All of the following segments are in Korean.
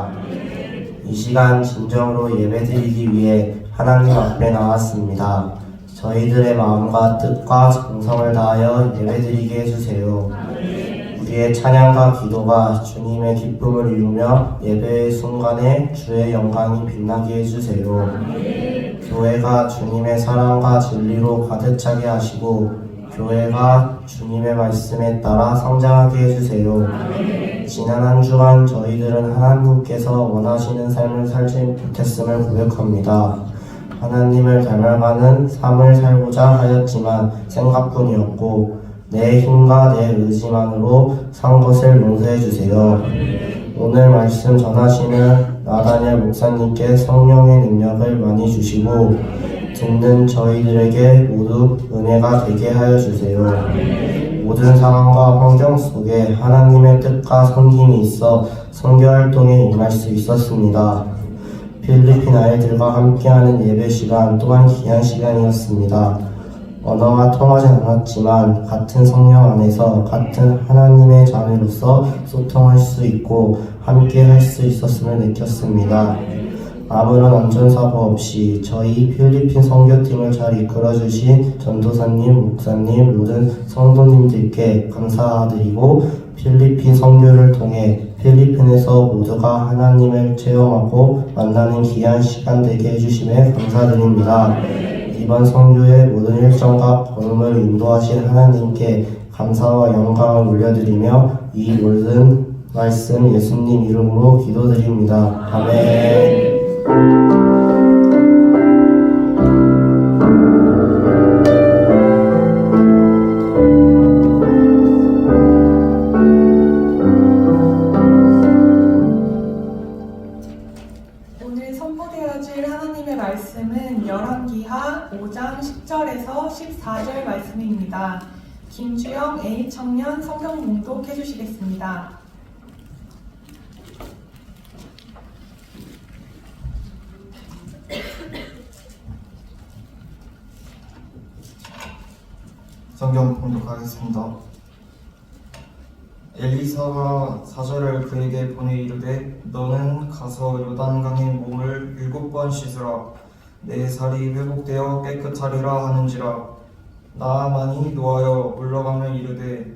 있습니다. 이 시간 진정으로 예배드리기 위해 하나님 앞에 나왔습니다. 저희들의 마음과 뜻과 정성을 다하여 예배드리게 해주세요. 우리의 찬양과 기도가 주님의 기쁨을 이루며 예배의 순간에 주의 영광이 빛나게 해주세요. 교회가 주님의 사랑과 진리로 가득 차게 하시고 교회가 주님의 말씀에 따라 성장하게 해주세요. 지난 한 주간 저희들은 하나님께서 원하시는 삶을 살지 못했음을 고백합니다. 하나님을 닮아가는 삶을 살고자 하였지만 생각뿐이었고 내 힘과 내 의지만으로 산 것을 용서해 주세요. 오늘 말씀 전하시는 나다니엘 목사님께 성령의 능력을 많이 주시고 듣는 저희들에게 모두 은혜가 되게 하여 주세요. 모든 상황과 환경 속에 하나님의 뜻과 섬김이 있어 선교활동에 임할 수 있었습니다. 필리핀 아이들과 함께하는 예배 시간 또한 귀한 시간이었습니다. 언어가 통하지 않았지만 같은 성령 안에서 같은 하나님의 자매로서 소통할 수 있고 함께 할 수 있었음을 느꼈습니다. 아무런 안전사고 없이 저희 필리핀 선교팀을 잘 이끌어주신 전도사님, 목사님, 모든 성도님들께 감사드리고 필리핀 선교를 통해 필리핀에서 모두가 하나님을 체험하고 만나는 귀한 시간 되게 해주심에 감사드립니다. 이번 선교의 모든 일정과 걸음을 인도하신 하나님께 감사와 영광을 올려드리며 이 모든 말씀 예수님 이름으로 기도드립니다. 아멘. 오늘 선포되어질 하나님의 말씀은 열왕기하 5장 10절에서 14절 말씀입니다. 김주영 A청년 성경 봉독해 주시겠습니다. 성경 봉독하겠습니다. 엘리사가 사절을 그에게 보내 이르되 너는 가서 요단강에 몸을 7번 씻으라. 내 살이 회복되어 깨끗하리라 하는지라. 나아만이 노하여 물러가며 이르되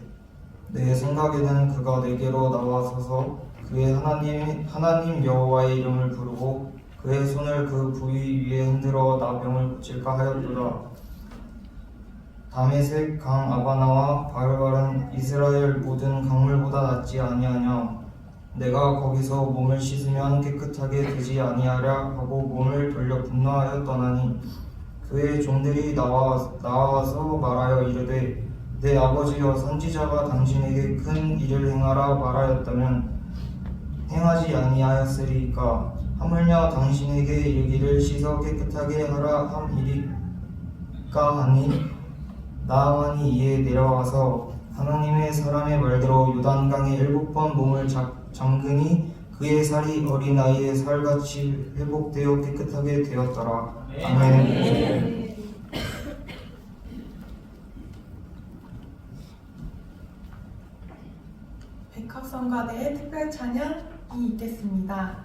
내 생각에는 그가 내게로 나와서서 그의 하나님 여호와의 이름을 부르고 그의 손을 그 부위 위에 흔들어 나 병을 고칠까 하였도다. 다메섹 강 아바나와 바르바른 이스라엘 모든 강물보다 낫지 아니하냐. 내가 거기서 몸을 씻으면 깨끗하게 되지 아니하랴 하고 몸을 돌려 분노하여 떠나니 그의 종들이 나와서 말하여 이르되 내 아버지여 선지자가 당신에게 큰 일을 행하라 말하였다면 행하지 아니하였으리까. 하물며 당신에게 이르기를 씻어 깨끗하게 하라 함이리까 하니 나아만이 이에 내려와서 하나님의 사람의 말대로 요단강에 7번 몸을 잠그니 그의 살이 어린아이의 살같이 회복되어 깨끗하게 되었더라. 아멘. 백합성가대의 특별 찬양이 있겠습니다.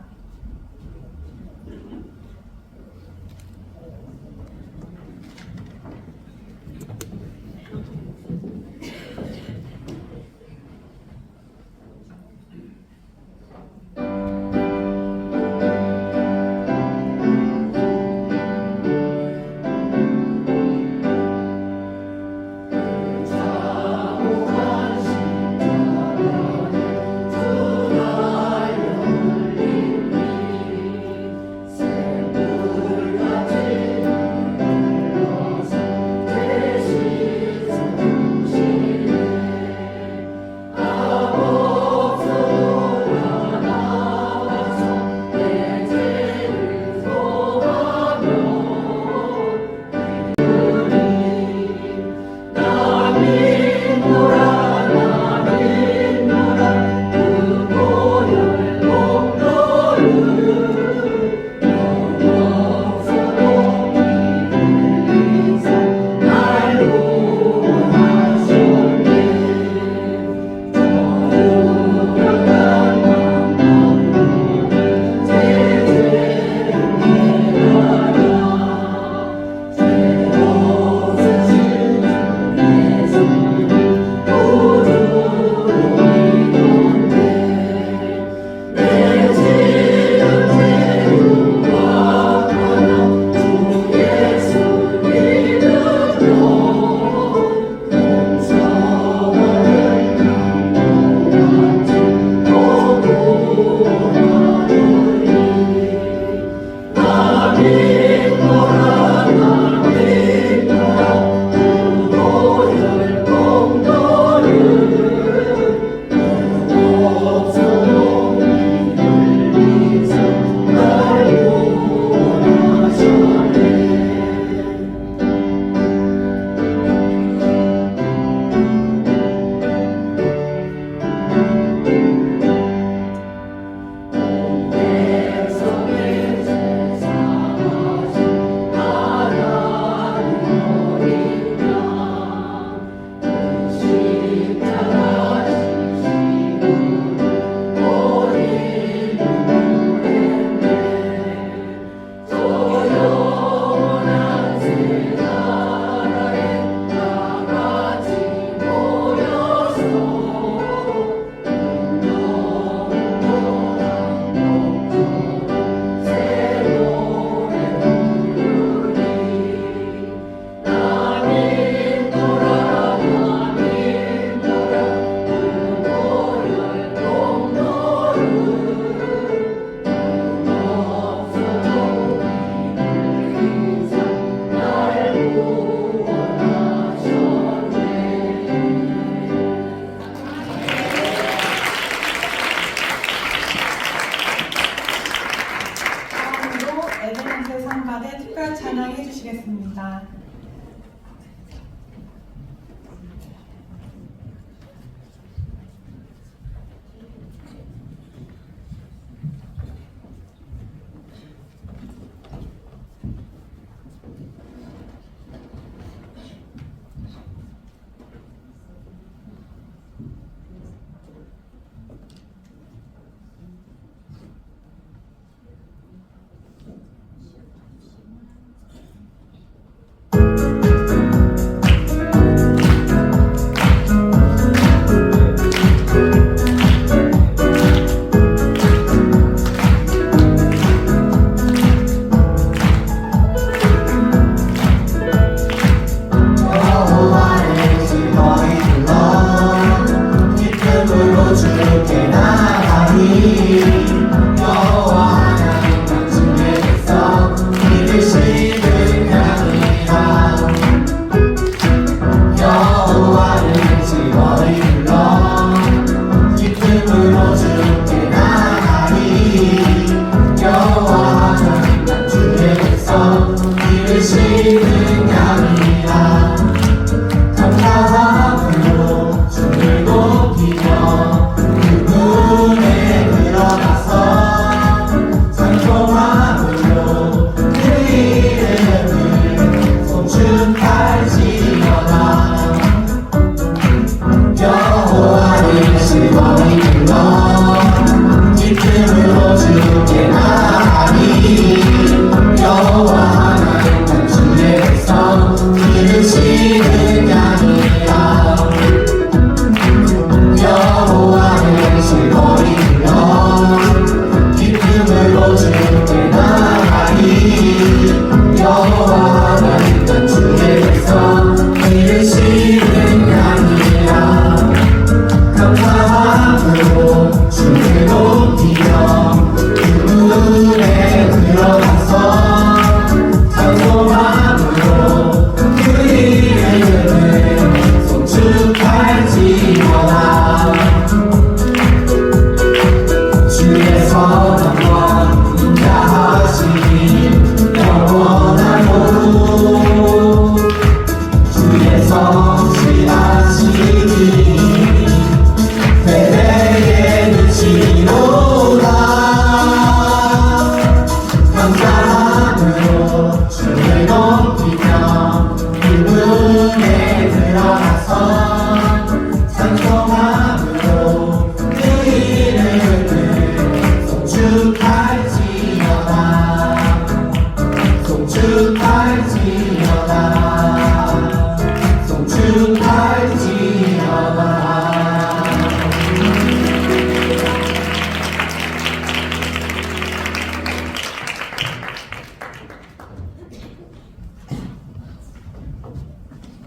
성가대 특별 찬양해 주시겠습니다.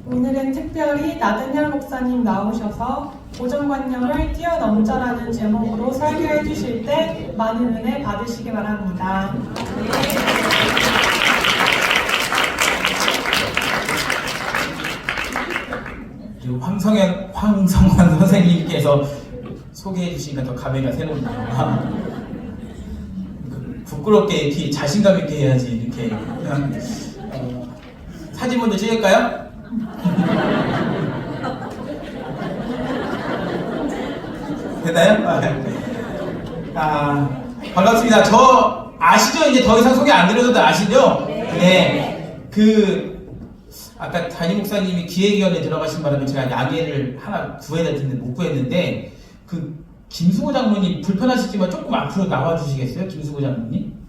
오늘은 특별히 나든열 목사님 나오셔서 고정관념을 뛰어넘자라는 제목으로 설교해 주실 때 많은 은혜 받으시기 바랍니다. 그리고 황성환 선생님께서 소개해 주시니까 더 감회가 새롭네요. 부끄럽게 이렇게 자신감 있게 해야지 이렇게. 사진 먼저 찍을까요? 됐나요? 반갑습니다. 저 아시죠? 이제 더 이상 소개 안 드려도 아시죠? 네. 아까 담임 목사님이 기획위원회에 들어가신 바람에 제가 양해를 하나 구해야 될 텐데 못 구했는데 김수고 장로님 불편하시지만 조금 앞으로 나와 주시겠어요? 김수고 장로님?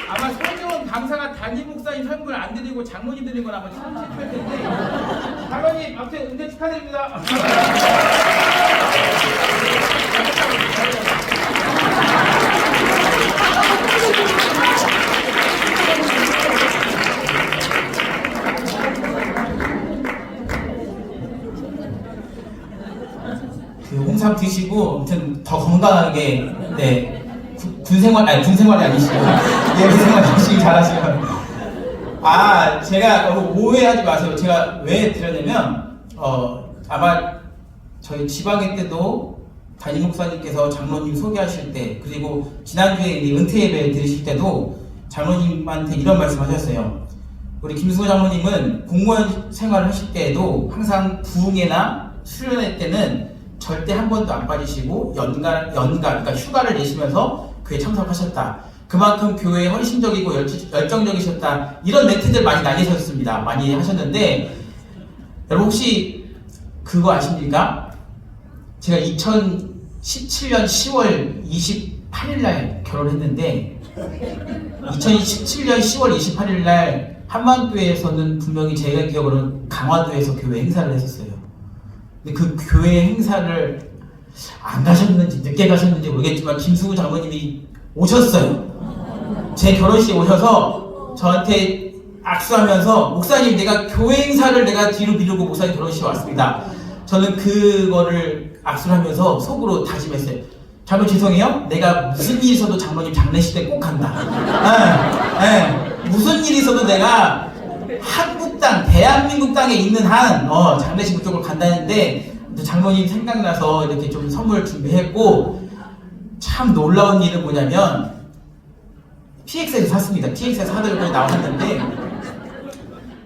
아마 서지원 강사가 담임 목사님 설교를 안 드리고 장로님 드린 건 아마 참 실패할 텐데 장로님 아무튼 은퇴 축하드립니다. 홍삼 드시고 아무튼 더 건강하게 군생활이 아니시고 예배생활 열심히 잘하시면 제가 오해하지 마세요. 제가 왜 드렸냐면 아마 저희 지방회 때도 담임 목사님께서 장로님 소개하실 때, 그리고 지난주에 은퇴 예배 드리실 때도 장로님한테 이런 말씀하셨어요. 우리 김승호 장로님은 공무원 생활을 하실 때에도 항상 부흥회나 수련회 때는 절대 한 번도 안 빠지시고 그러니까 휴가를 내시면서 교회에 참석하셨다. 그만큼 교회에 헌신적이고 열정적이셨다. 이런 멘트들 많이 날리셨습니다. 많이 하셨는데, 여러분 혹시 그거 아십니까? 제가 2017년 10월 28일 날 결혼했는데 2017년 10월 28일 날 한만교회에서는 분명히 제가 기억으로는 강화도에서 교회 행사를 했었어요. 근데 그 교회 행사를 안 가셨는지 늦게 가셨는지 모르겠지만 김수구 장로님이 오셨어요. 제 결혼식에 오셔서 저한테 악수하면서 목사님, 내가 교회 행사를 내가 뒤로 미루고 목사님 결혼식에 왔습니다. 저는 그거를 악수를 하면서 속으로 다짐했어요. 장로 죄송해요. 내가 무슨 일이 있어도 장로님 장례식 때 꼭 간다. 무슨 일이 있어도 내가 한국 땅, 대한민국 땅에 있는 한 장례식 그쪽으로 간다는데 장로님 생각나서 이렇게 좀 선물 준비했고, 참 놀라운 일은 뭐냐면 PX에서 샀습니다. PX에서 하늘을 나왔는데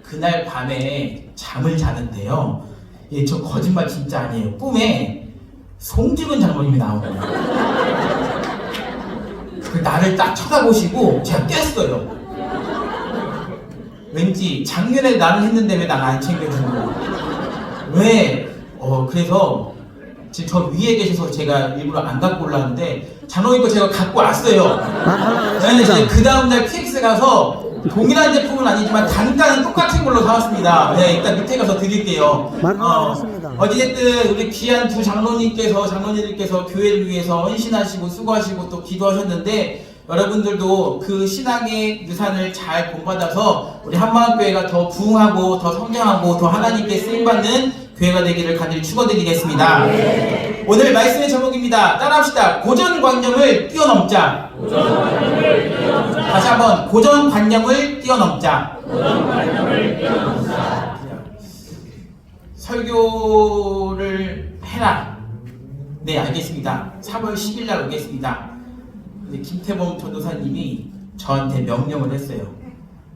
그날 밤에 잠을 자는데요. 저 거짓말 진짜 아니에요. 꿈에 송지근 장로님이 나오는 거예요. 그 나를 딱 쳐다보시고 제가 깼어요. 왠지 작년에 나를 했는데 왜 나를 안 챙겨주는 거야? 왜? 그래서 지금 저 위에 계셔서 제가 일부러 안 갖고 올라왔는데 장로님 거 제가 갖고 왔어요. 이제 그 다음날 PX 가서 동일한 제품은 아니지만 단가는 똑같은 걸로 사왔습니다. 네, 일단 밑에 가서 드릴게요. 어찌됐든 우리 귀한 두 장로님들께서 교회를 위해서 헌신하시고 수고하시고 또 기도하셨는데, 여러분들도 그 신앙의 유산을 잘 본받아서 우리 한마음교회가 더 부흥하고 더 성장하고 더 하나님께 쓰임받는 교회가 되기를 간절히 축원드리겠습니다. 네. 오늘 말씀의 제목입니다. 따라합시다. 고정관념을 뛰어넘자. 다시 한번 고정관념을 뛰어넘자. 설교를 해라. 네, 알겠습니다. 3월 10일 날 오겠습니다. 근데 김태범 전도사님이 저한테 명령을 했어요.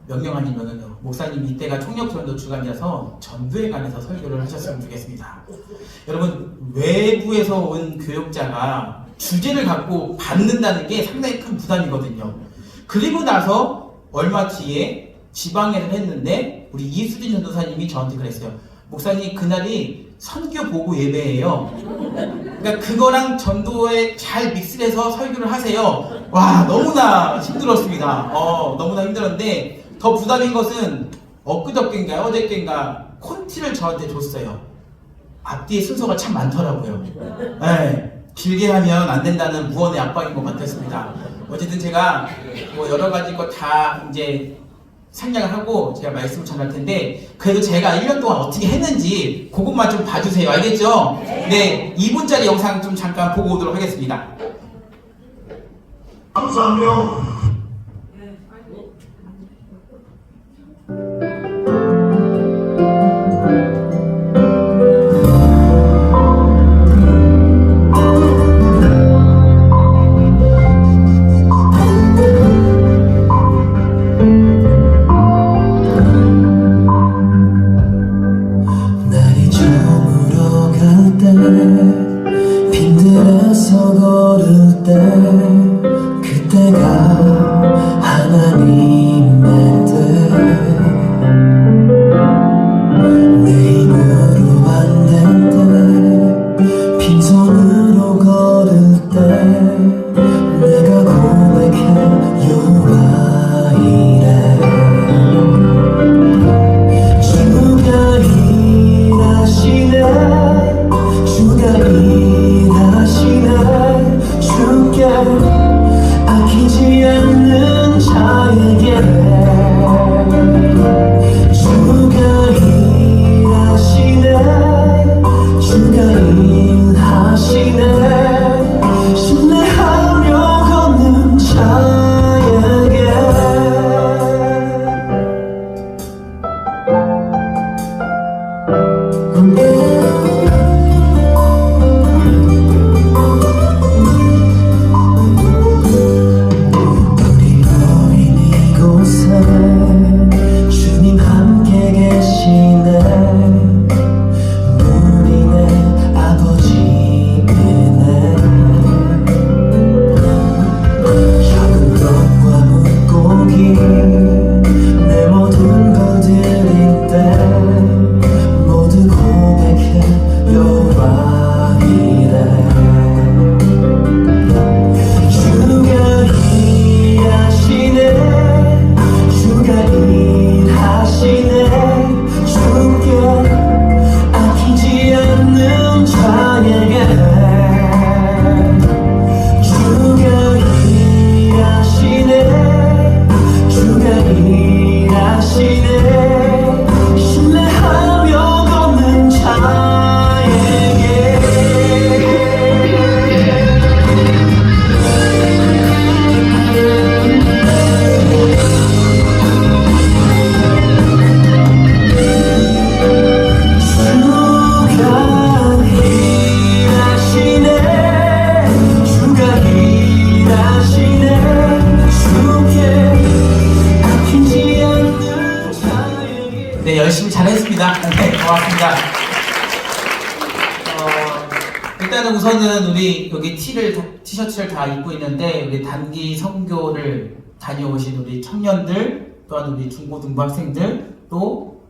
명령 아니면은요, 목사님 이때가 총력전도 주간이라서 전도에 관해서 설교를 하셨으면 좋겠습니다. 여러분, 외부에서 온 교역자가 주제를 갖고 받는다는 게 상당히 큰 부담이거든요. 그리고 나서 얼마 뒤에 지방회를 했는데 우리 이수진 전도사님이 저한테 그랬어요. 목사님, 그날이 선교 보고 예배예요. 그러니까 그거랑 전도에 잘 믹스해서 설교를 하세요. 와, 너무나 힘들었습니다. 너무나 힘들었는데 더 부담인 것은 엊그저께인가 어저께인가 콘티를 저한테 줬어요. 앞뒤에 순서가 참 많더라고요. 네, 길게 하면 안 된다는 무언의 압박인 것 같았습니다. 어쨌든 제가 뭐 여러 가지 거 다 이제 생략을 하고 제가 말씀을 전할 텐데, 그래도 제가 1년 동안 어떻게 했는지 그것만 좀 봐주세요. 알겠죠? 네, 2분짜리 영상 좀 잠깐 보고 오도록 하겠습니다. 감사합니다. 날이 저물어 갈 때 빈들에서 걸을 때 그때가 잘했습니다. 네, 고맙습니다. 일단은 우선은 우리 여기 티셔츠를 다 입고 있는데 우리 단기 선교를 다녀오신 우리 청년들, 또한 우리 중고등부 학생들, 또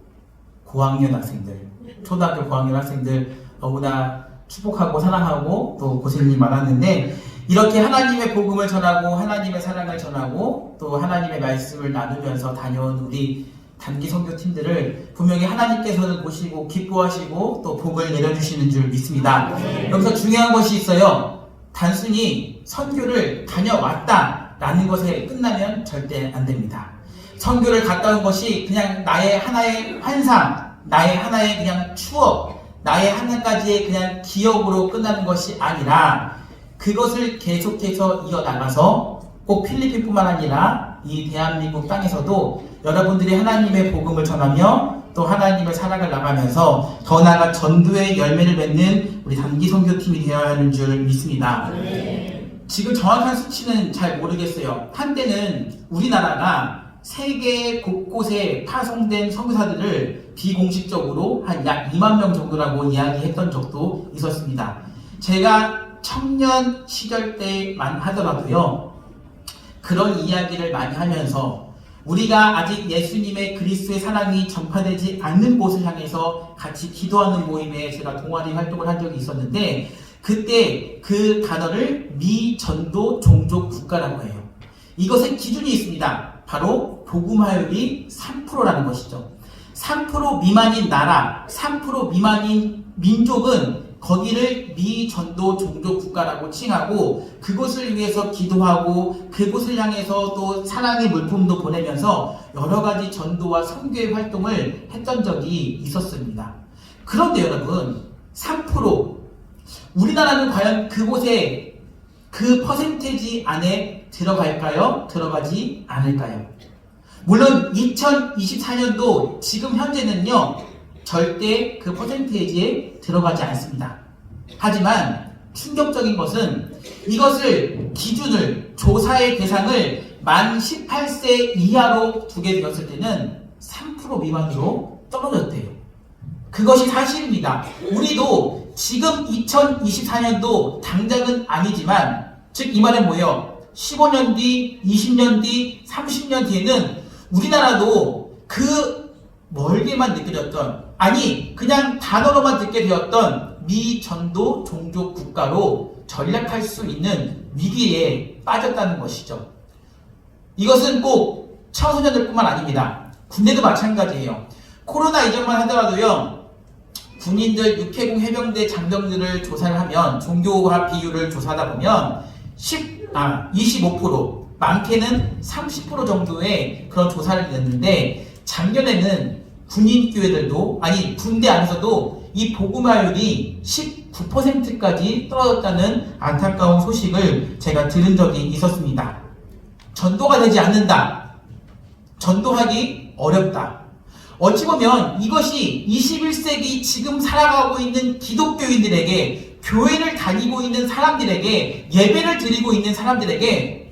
고학년 학생들, 초등학교 고학년 학생들 너무나 축복하고 사랑하고 또 고생이 많았는데 이렇게 하나님의 복음을 전하고 하나님의 사랑을 전하고 또 하나님의 말씀을 나누면서 다녀온 우리 단기 선교팀들을 분명히 하나님께서는 보시고 기뻐하시고 또 복을 내려주시는 줄 믿습니다. 여기서 중요한 것이 있어요. 단순히 선교를 다녀왔다라는 것에 끝나면 절대 안 됩니다. 선교를 갔다 온 것이 그냥 나의 하나의 환상, 나의 하나의 그냥 추억, 나의 하나까지의 그냥 기억으로 끝나는 것이 아니라 그것을 계속해서 이어나가서 꼭 필리핀뿐만 아니라 이 대한민국 땅에서도 여러분들이 하나님의 복음을 전하며 또 하나님의 사랑을 나가면서 더 나아가 전도의 열매를 맺는 우리 단기 선교팀이 되어야 하는 줄 믿습니다. 지금 정확한 수치는 잘 모르겠어요. 한때는 우리나라가 세계 곳곳에 파송된 선교사들을 비공식적으로 한 약 2만 명 정도라고 이야기했던 적도 있었습니다. 제가 청년 시절 때만 하더라도요, 그런 이야기를 많이 하면서 우리가 아직 예수님의 그리스도의 사랑이 전파되지 않는 곳을 향해서 같이 기도하는 모임에 제가 동아리 활동을 한 적이 있었는데 그때 그 단어를 미전도 종족 국가라고 해요. 이것의 기준이 있습니다. 바로 복음화율이 3%라는 것이죠. 3% 미만인 나라, 3% 미만인 민족은 거기를 미전도 종족 국가라고 칭하고 그곳을 위해서 기도하고 그곳을 향해서 또 사랑의 물품도 보내면서 여러 가지 전도와 선교의 활동을 했던 적이 있었습니다. 그런데 여러분, 3% 우리나라는 과연 그곳에 그 퍼센테이지 안에 들어갈까요? 들어가지 않을까요? 물론 2024년도 지금 현재는요 절대 그 퍼센테이지에 들어가지 않습니다. 하지만 충격적인 것은 이것을 기준을 조사의 대상을 만 18세 이하로 두게 되었을 때는 3% 미만으로 떨어졌대요. 그것이 사실입니다. 우리도 지금 2024년도 당장은 아니지만 즉 이 말은 뭐예요? 15년 뒤, 20년 뒤, 30년 뒤에는 우리나라도 그 멀게만 느껴졌던 아니 그냥 단어로만 듣게 되었던 미전도 종족 국가로 전락할 수 있는 위기에 빠졌다는 것이죠. 이것은 꼭 청소년들뿐만 아닙니다. 군대도 마찬가지예요. 코로나 이전만 하더라도요. 군인들 육해공 해병대 장병들을 조사를 하면 종교화 비율을 조사하다 보면 25% 많게는 30% 정도의 그런 조사를 냈는데 작년에는 군인교회들도 아니 군대 안에서도 이 복음화율이 19%까지 떨어졌다는 안타까운 소식을 제가 들은 적이 있었습니다. 전도가 되지 않는다. 전도하기 어렵다. 어찌 보면 이것이 21세기 지금 살아가고 있는 기독교인들에게 교회를 다니고 있는 사람들에게 예배를 드리고 있는 사람들에게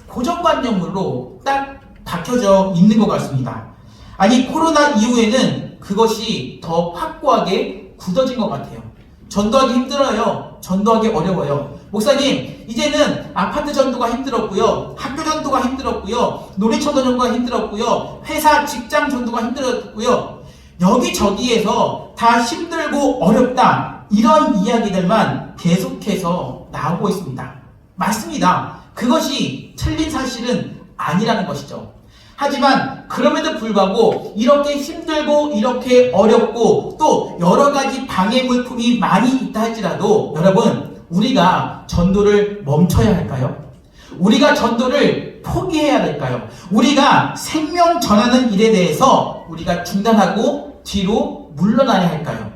고정관념으로 딱 박혀져 있는 것 같습니다. 아니 코로나 이후에는 그것이 더 확고하게 굳어진 것 같아요. 전도하기 힘들어요. 전도하기 어려워요. 목사님 이제는 아파트 전도가 힘들었고요. 학교 전도가 힘들었고요. 놀이터 전도가 힘들었고요. 회사 직장 전도가 힘들었고요. 여기저기에서 다 힘들고 어렵다. 이런 이야기들만 계속해서 나오고 있습니다. 맞습니다. 그것이 틀린 사실은 아니라는 것이죠. 하지만 그럼에도 불구하고 이렇게 힘들고 이렇게 어렵고 또 여러 가지 방해 물품이 많이 있다 할지라도 여러분 우리가 전도를 멈춰야 할까요? 우리가 전도를 포기해야 할까요? 우리가 생명 전하는 일에 대해서 우리가 중단하고 뒤로 물러나야 할까요?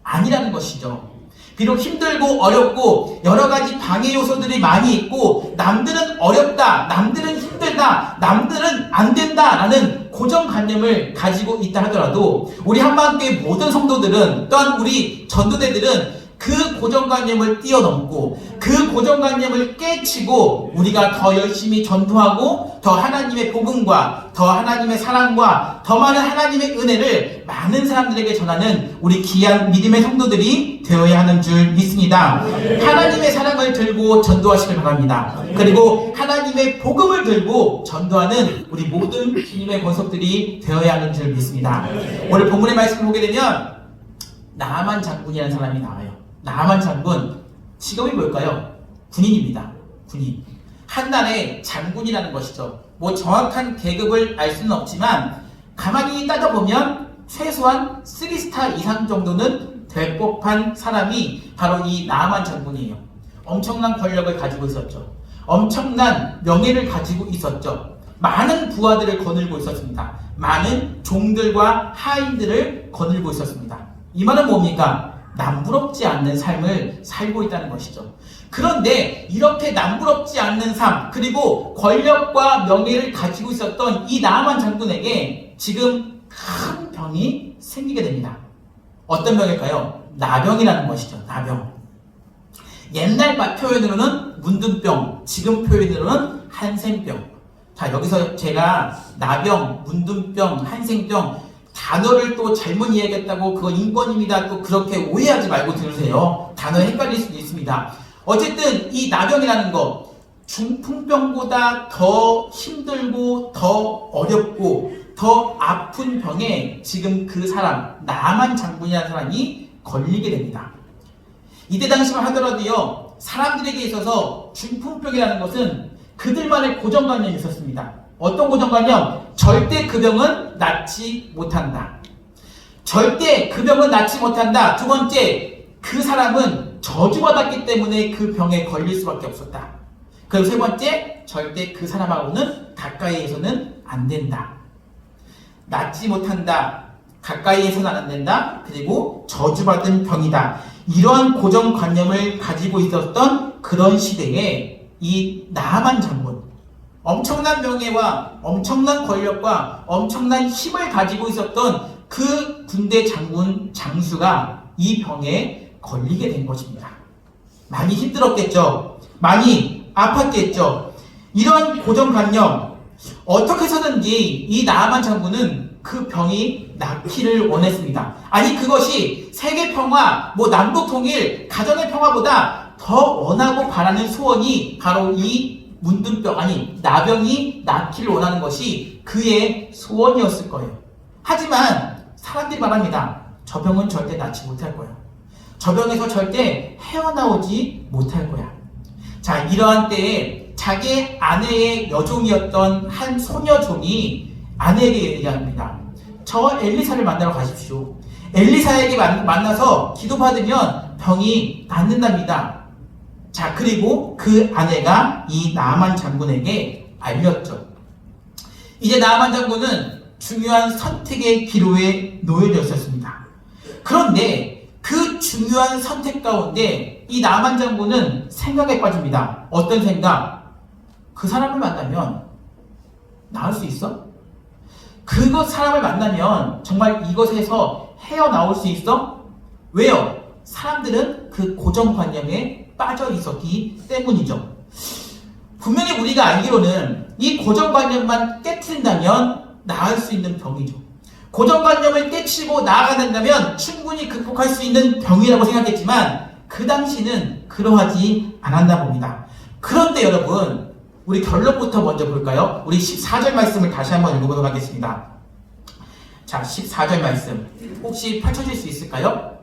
아니라는 것이죠. 비록 힘들고 어렵고 여러 가지 방해 요소들이 많이 있고 남들은 어렵다, 남들은 힘들다, 남들은 안 된다라는 고정관념을 가지고 있다 하더라도 우리 한마음교회 모든 성도들은 또한 우리 전도대들은 그 고정관념을 뛰어넘고 그 그 고정관념을 깨치고 우리가 더 열심히 전도하고 더 하나님의 복음과 더 하나님의 사랑과 더 많은 하나님의 은혜를 많은 사람들에게 전하는 우리 귀한 믿음의 성도들이 되어야 하는 줄 믿습니다. 하나님의 사랑을 들고 전도하시길 바랍니다. 그리고 하나님의 복음을 들고 전도하는 우리 모든 주님의 권속들이 되어야 하는 줄 믿습니다. 오늘 본문의 말씀을 보게 되면 나아만 장군이라는 사람이 나와요. 나아만 장군, 직업이 뭘까요? 군인입니다. 군인. 한나라의 장군이라는 것이죠. 뭐 정확한 계급을 알 수는 없지만 가만히 따져보면 최소한 3스타 이상 정도는 될 법한 사람이 바로 이 나아만 장군이에요. 엄청난 권력을 가지고 있었죠. 엄청난 명예를 가지고 있었죠. 많은 부하들을 거느리고 있었습니다. 많은 종들과 하인들을 거느리고 있었습니다. 이 말은 뭡니까? 남부럽지 않는 삶을 살고 있다는 것이죠. 그런데 이렇게 남부럽지 않는 삶, 그리고 권력과 명예를 가지고 있었던 이 나아만 장군에게 지금 큰 병이 생기게 됩니다. 어떤 병일까요? 나병이라는 것이죠. 나병. 옛날 표현으로는 문둥병, 지금 표현으로는 한센병. 자, 여기서 제가 나병, 문둥병, 한센병 단어를 또 잘못 이해하겠다고 그거 인권입니다. 또 그렇게 오해하지 말고 들으세요. 단어 헷갈릴 수도 있습니다. 어쨌든 이 나병이라는 거 중풍병보다 더 힘들고 더 어렵고 더 아픈 병에 지금 그 사람 나아만 장군이라는 사람이 걸리게 됩니다. 이때 당시만 하더라도요, 사람들에게 있어서 중풍병이라는 것은 그들만의 고정관념이 있었습니다. 어떤 고정관념? 절대 그 병은 낫지 못한다. 절대 그 병은 낫지 못한다. 두 번째, 그 사람은 저주받았기 때문에 그 병에 걸릴 수밖에 없었다. 그리고 세 번째, 절대 그 사람하고는 가까이에서는 안 된다. 낫지 못한다. 가까이에서는 안 된다. 그리고 저주받은 병이다. 이러한 고정관념을 가지고 있었던 그런 시대에 이 나아만 장군, 엄청난 명예와 엄청난 권력과 엄청난 힘을 가지고 있었던 그 군대 장군 장수가 이 병에 걸리게 된 것입니다. 많이 힘들었겠죠. 많이 아팠겠죠. 이런 고정관념, 어떻게 해서든지 이 나아만 장군은 그 병이 낫기를 원했습니다. 아니, 그것이 세계 평화, 남북 통일, 가정의 평화보다 더 원하고 바라는 소원이 바로 이 문둥병, 나병이 낫기를 원하는 것이 그의 소원이었을 거예요. 하지만 사람들이 말합니다. 저 병은 절대 낫지 못할 거야. 저 병에서 절대 헤어나오지 못할 거야. 자, 이러한 때에 자기 아내의 여종이었던 한 소녀종이 아내에게 얘기합니다. 저 엘리사를 만나러 가십시오. 엘리사에게 만나서 기도받으면 병이 낫는답니다. 자, 그리고 그 아내가 이 나아만 장군에게 알렸죠. 이제 나아만 장군은 중요한 선택의 기로에 놓여져 있었습니다. 그런데 그 중요한 선택 가운데 이 나아만 장군은 생각에 빠집니다. 어떤 생각? 그 사람을 만나면 나을 수 있어? 그 사람을 만나면 정말 이것에서 헤어나올 수 있어? 왜요? 사람들은 그 고정관념에 빠져 있었기 때문이죠. 분명히 우리가 알기로는 이 고정관념만 깨트린다면 나을 수 있는 병이죠. 고정관념을 깨치고 나아간다면 충분히 극복할 수 있는 병이라고 생각했지만 그 당시는 그러하지 않았나 봅니다. 그런데 여러분, 우리 결론부터 먼저 볼까요? 우리 14절 말씀을 다시 한번 읽어보도록 하겠습니다. 자, 14절 말씀 혹시 펼쳐질 수 있을까요?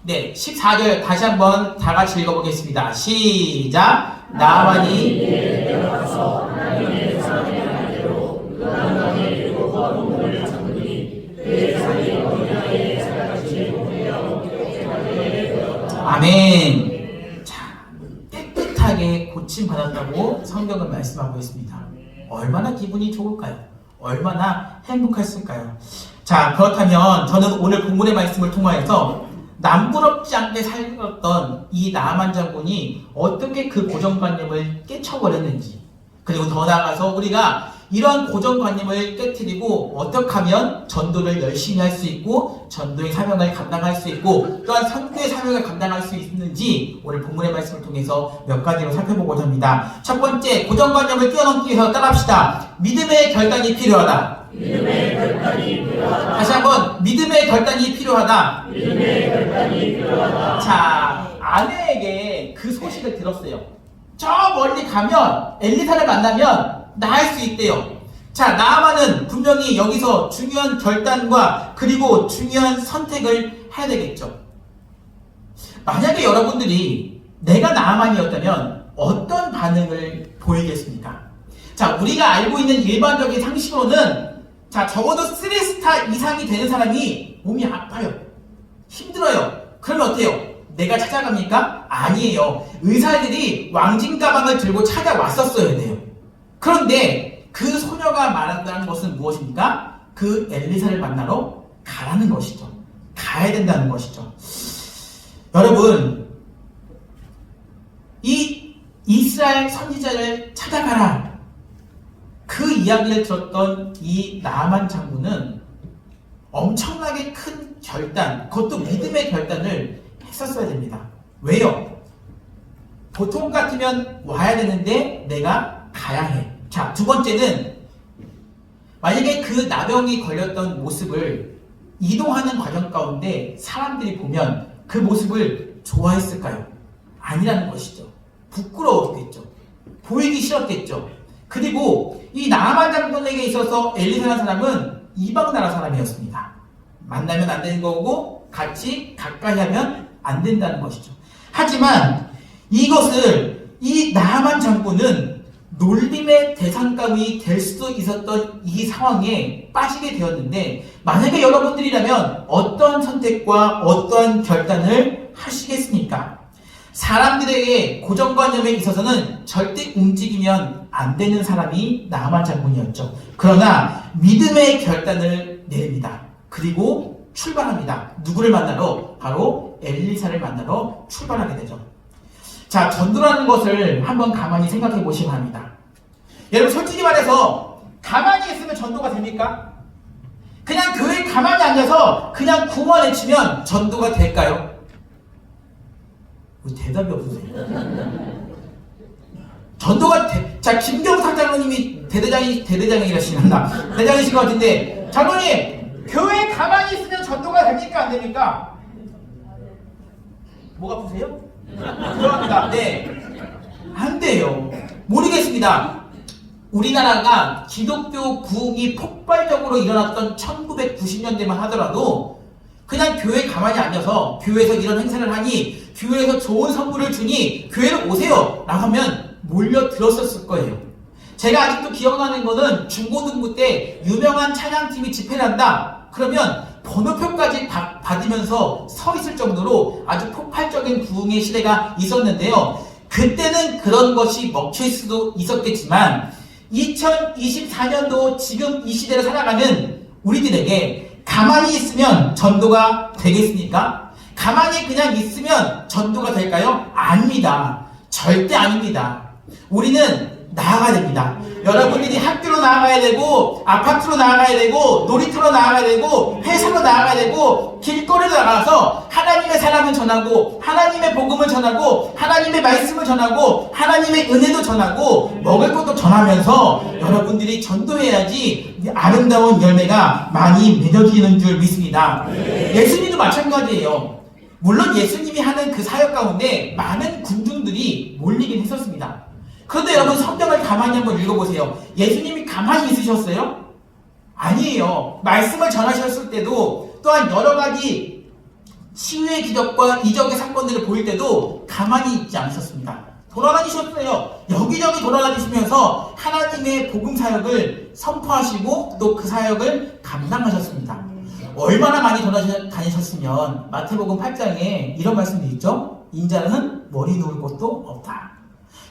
네, 14절 다시 한번 다 같이 읽어보겠습니다. 시작! 나아만이 내려가서 하나님의 사랑의 말대로 요단강에 일곱 번 몸을 잠그니 그 산이 어린아이의 살같이 목매어 되었다. 아멘. 자, 깨끗하게 고침받았다고 성경은 말씀하고 있습니다. 얼마나 기분이 좋을까요? 얼마나 행복했을까요? 자, 그렇다면 저는 오늘 본문의 말씀을 통하여서 남부럽지 않게 살았던 이 나아만 장군이 어떻게 그 고정관념을 깨쳐버렸는지, 그리고 더 나아가서 우리가 이러한 고정관념을 깨트리고 어떻게 하면 전도를 열심히 할 수 있고 전도의 사명을 감당할 수 있고 또한 선교의 사명을 감당할 수 있는지 오늘 본문의 말씀을 통해서 몇 가지로 살펴보고자 합니다. 첫 번째, 고정관념을 뛰어넘기 위해서 따라합시다. 믿음의 결단이 필요하다. 다시 한번, 믿음의 결단이 필요하다. 자, 아내에게 그 소식을 들었어요. 저 멀리 가면 엘리사를 만나면 나을 수 있대요. 자, 나아만은 분명히 여기서 중요한 결단과 그리고 중요한 선택을 해야 되겠죠. 만약에 여러분들이 내가 나아만이었다면 어떤 반응을 보이겠습니까? 자, 우리가 알고 있는 일반적인 상식으로는 자, 적어도 3스타 이상이 되는 사람이 몸이 아파요. 힘들어요. 그러면 어때요? 내가 찾아갑니까? 아니에요. 의사들이 왕진 가방을 들고 찾아왔었어야 돼요. 그런데 그 소녀가 말한다는 것은 무엇입니까? 그 엘리사를 만나러 가라는 것이죠. 가야 된다는 것이죠. 여러분, 이 이스라엘 선지자를 찾아가라. 그 이야기를 들었던 이 나아만 장군은 엄청나게 큰 결단, 그것도 믿음의 결단을 했었어야 됩니다. 왜요? 보통 같으면 와야 되는데 내가 가야 해. 자, 두 번째는 만약에 그 나병이 걸렸던 모습을 이동하는 과정 가운데 사람들이 보면 그 모습을 좋아했을까요? 아니라는 것이죠. 부끄러웠겠죠. 보이기 싫었겠죠. 그리고 이 나아만 장군에게 있어서 엘리사라는 사람은 이방 나라 사람이었습니다. 만나면 안 되는 거고 같이 가까이 하면 안 된다는 것이죠. 하지만 이것을 이 나아만 장군은 놀림의 대상감이 될 수도 있었던 이 상황에 빠지게 되었는데 만약에 여러분들이라면 어떤 선택과 어떠한 결단을 하시겠습니까? 사람들에게 고정관념에 있어서는 절대 움직이면 안 되는 사람이 나아만 장군이었죠. 그러나 믿음의 결단을 내립니다. 그리고 출발합니다. 누구를 만나러? 바로 엘리사를 만나러 출발하게 되죠. 자, 전도라는 것을 한번 가만히 생각해 보시기 바랍니다. 여러분, 솔직히 말해서 가만히 있으면 전도가 됩니까? 그냥 교회에 가만히 앉아서 그냥 구원 외치면 전도가 될까요? 왜 대답이 없으세요? 전도가 자, 김경탁 장로님이 대대장이라시나 대장이신 것 같은데, 장로님, 교회에 가만히 있으면 전도가 됩니까? 안 됩니까? 목 아프세요? 죄송합니다. 네, 안 돼요. 모르겠습니다. 우리나라가 기독교 부흥이 폭발적으로 일어났던 1990년대만 하더라도 그냥 교회에 가만히 앉아서 교회에서 이런 행사를 하니 교회에서 좋은 선물을 주니 교회로 오세요 라고 하면 몰려들었었을 거예요. 제가 아직도 기억나는 거는 중고등부 때 유명한 찬양팀이 집회를 한다 그러면 번호표까지 받으면서 서 있을 정도로 아주 폭발적인 부흥의 시대가 있었는데요. 그때는 그런 것이 먹힐 수도 있었겠지만 2024년도 지금 이 시대를 살아가는 우리들에게 가만히 있으면 전도가 되겠습니까? 가만히 그냥 있으면 전도가 될까요? 아닙니다. 절대 아닙니다. 우리는 나아가야 됩니다. 여러분들이 학교로 나아가야 되고 아파트로 나아가야 되고 놀이터로 나아가야 되고 회사로 나아가야 되고 길거리로 나가서 하나님의 사랑을 전하고 하나님의 복음을 전하고 하나님의 말씀을 전하고 하나님의 은혜도 전하고 먹을 것도 전하면서 여러분들이 전도해야지 아름다운 열매가 많이 맺어지는 줄 믿습니다. 예수님도 마찬가지예요. 물론 예수님이 하는 그 사역 가운데 많은 군중들이 몰리긴 했었습니다. 그런데 여러분, 성경을 가만히 한번 읽어보세요. 예수님이 가만히 있으셨어요? 아니에요. 말씀을 전하셨을 때도 또한 여러 가지 치유의 기적과 이적의 사건들을 보일 때도 가만히 있지 않으셨습니다. 돌아다니셨어요. 여기저기 돌아다니시면서 하나님의 복음 사역을 선포하시고 또 그 사역을 감당하셨습니다. 얼마나 많이 돌아다니셨으면 마태복음 8장에 이런 말씀이 있죠. 인자는 머리 놓을 곳도 없다.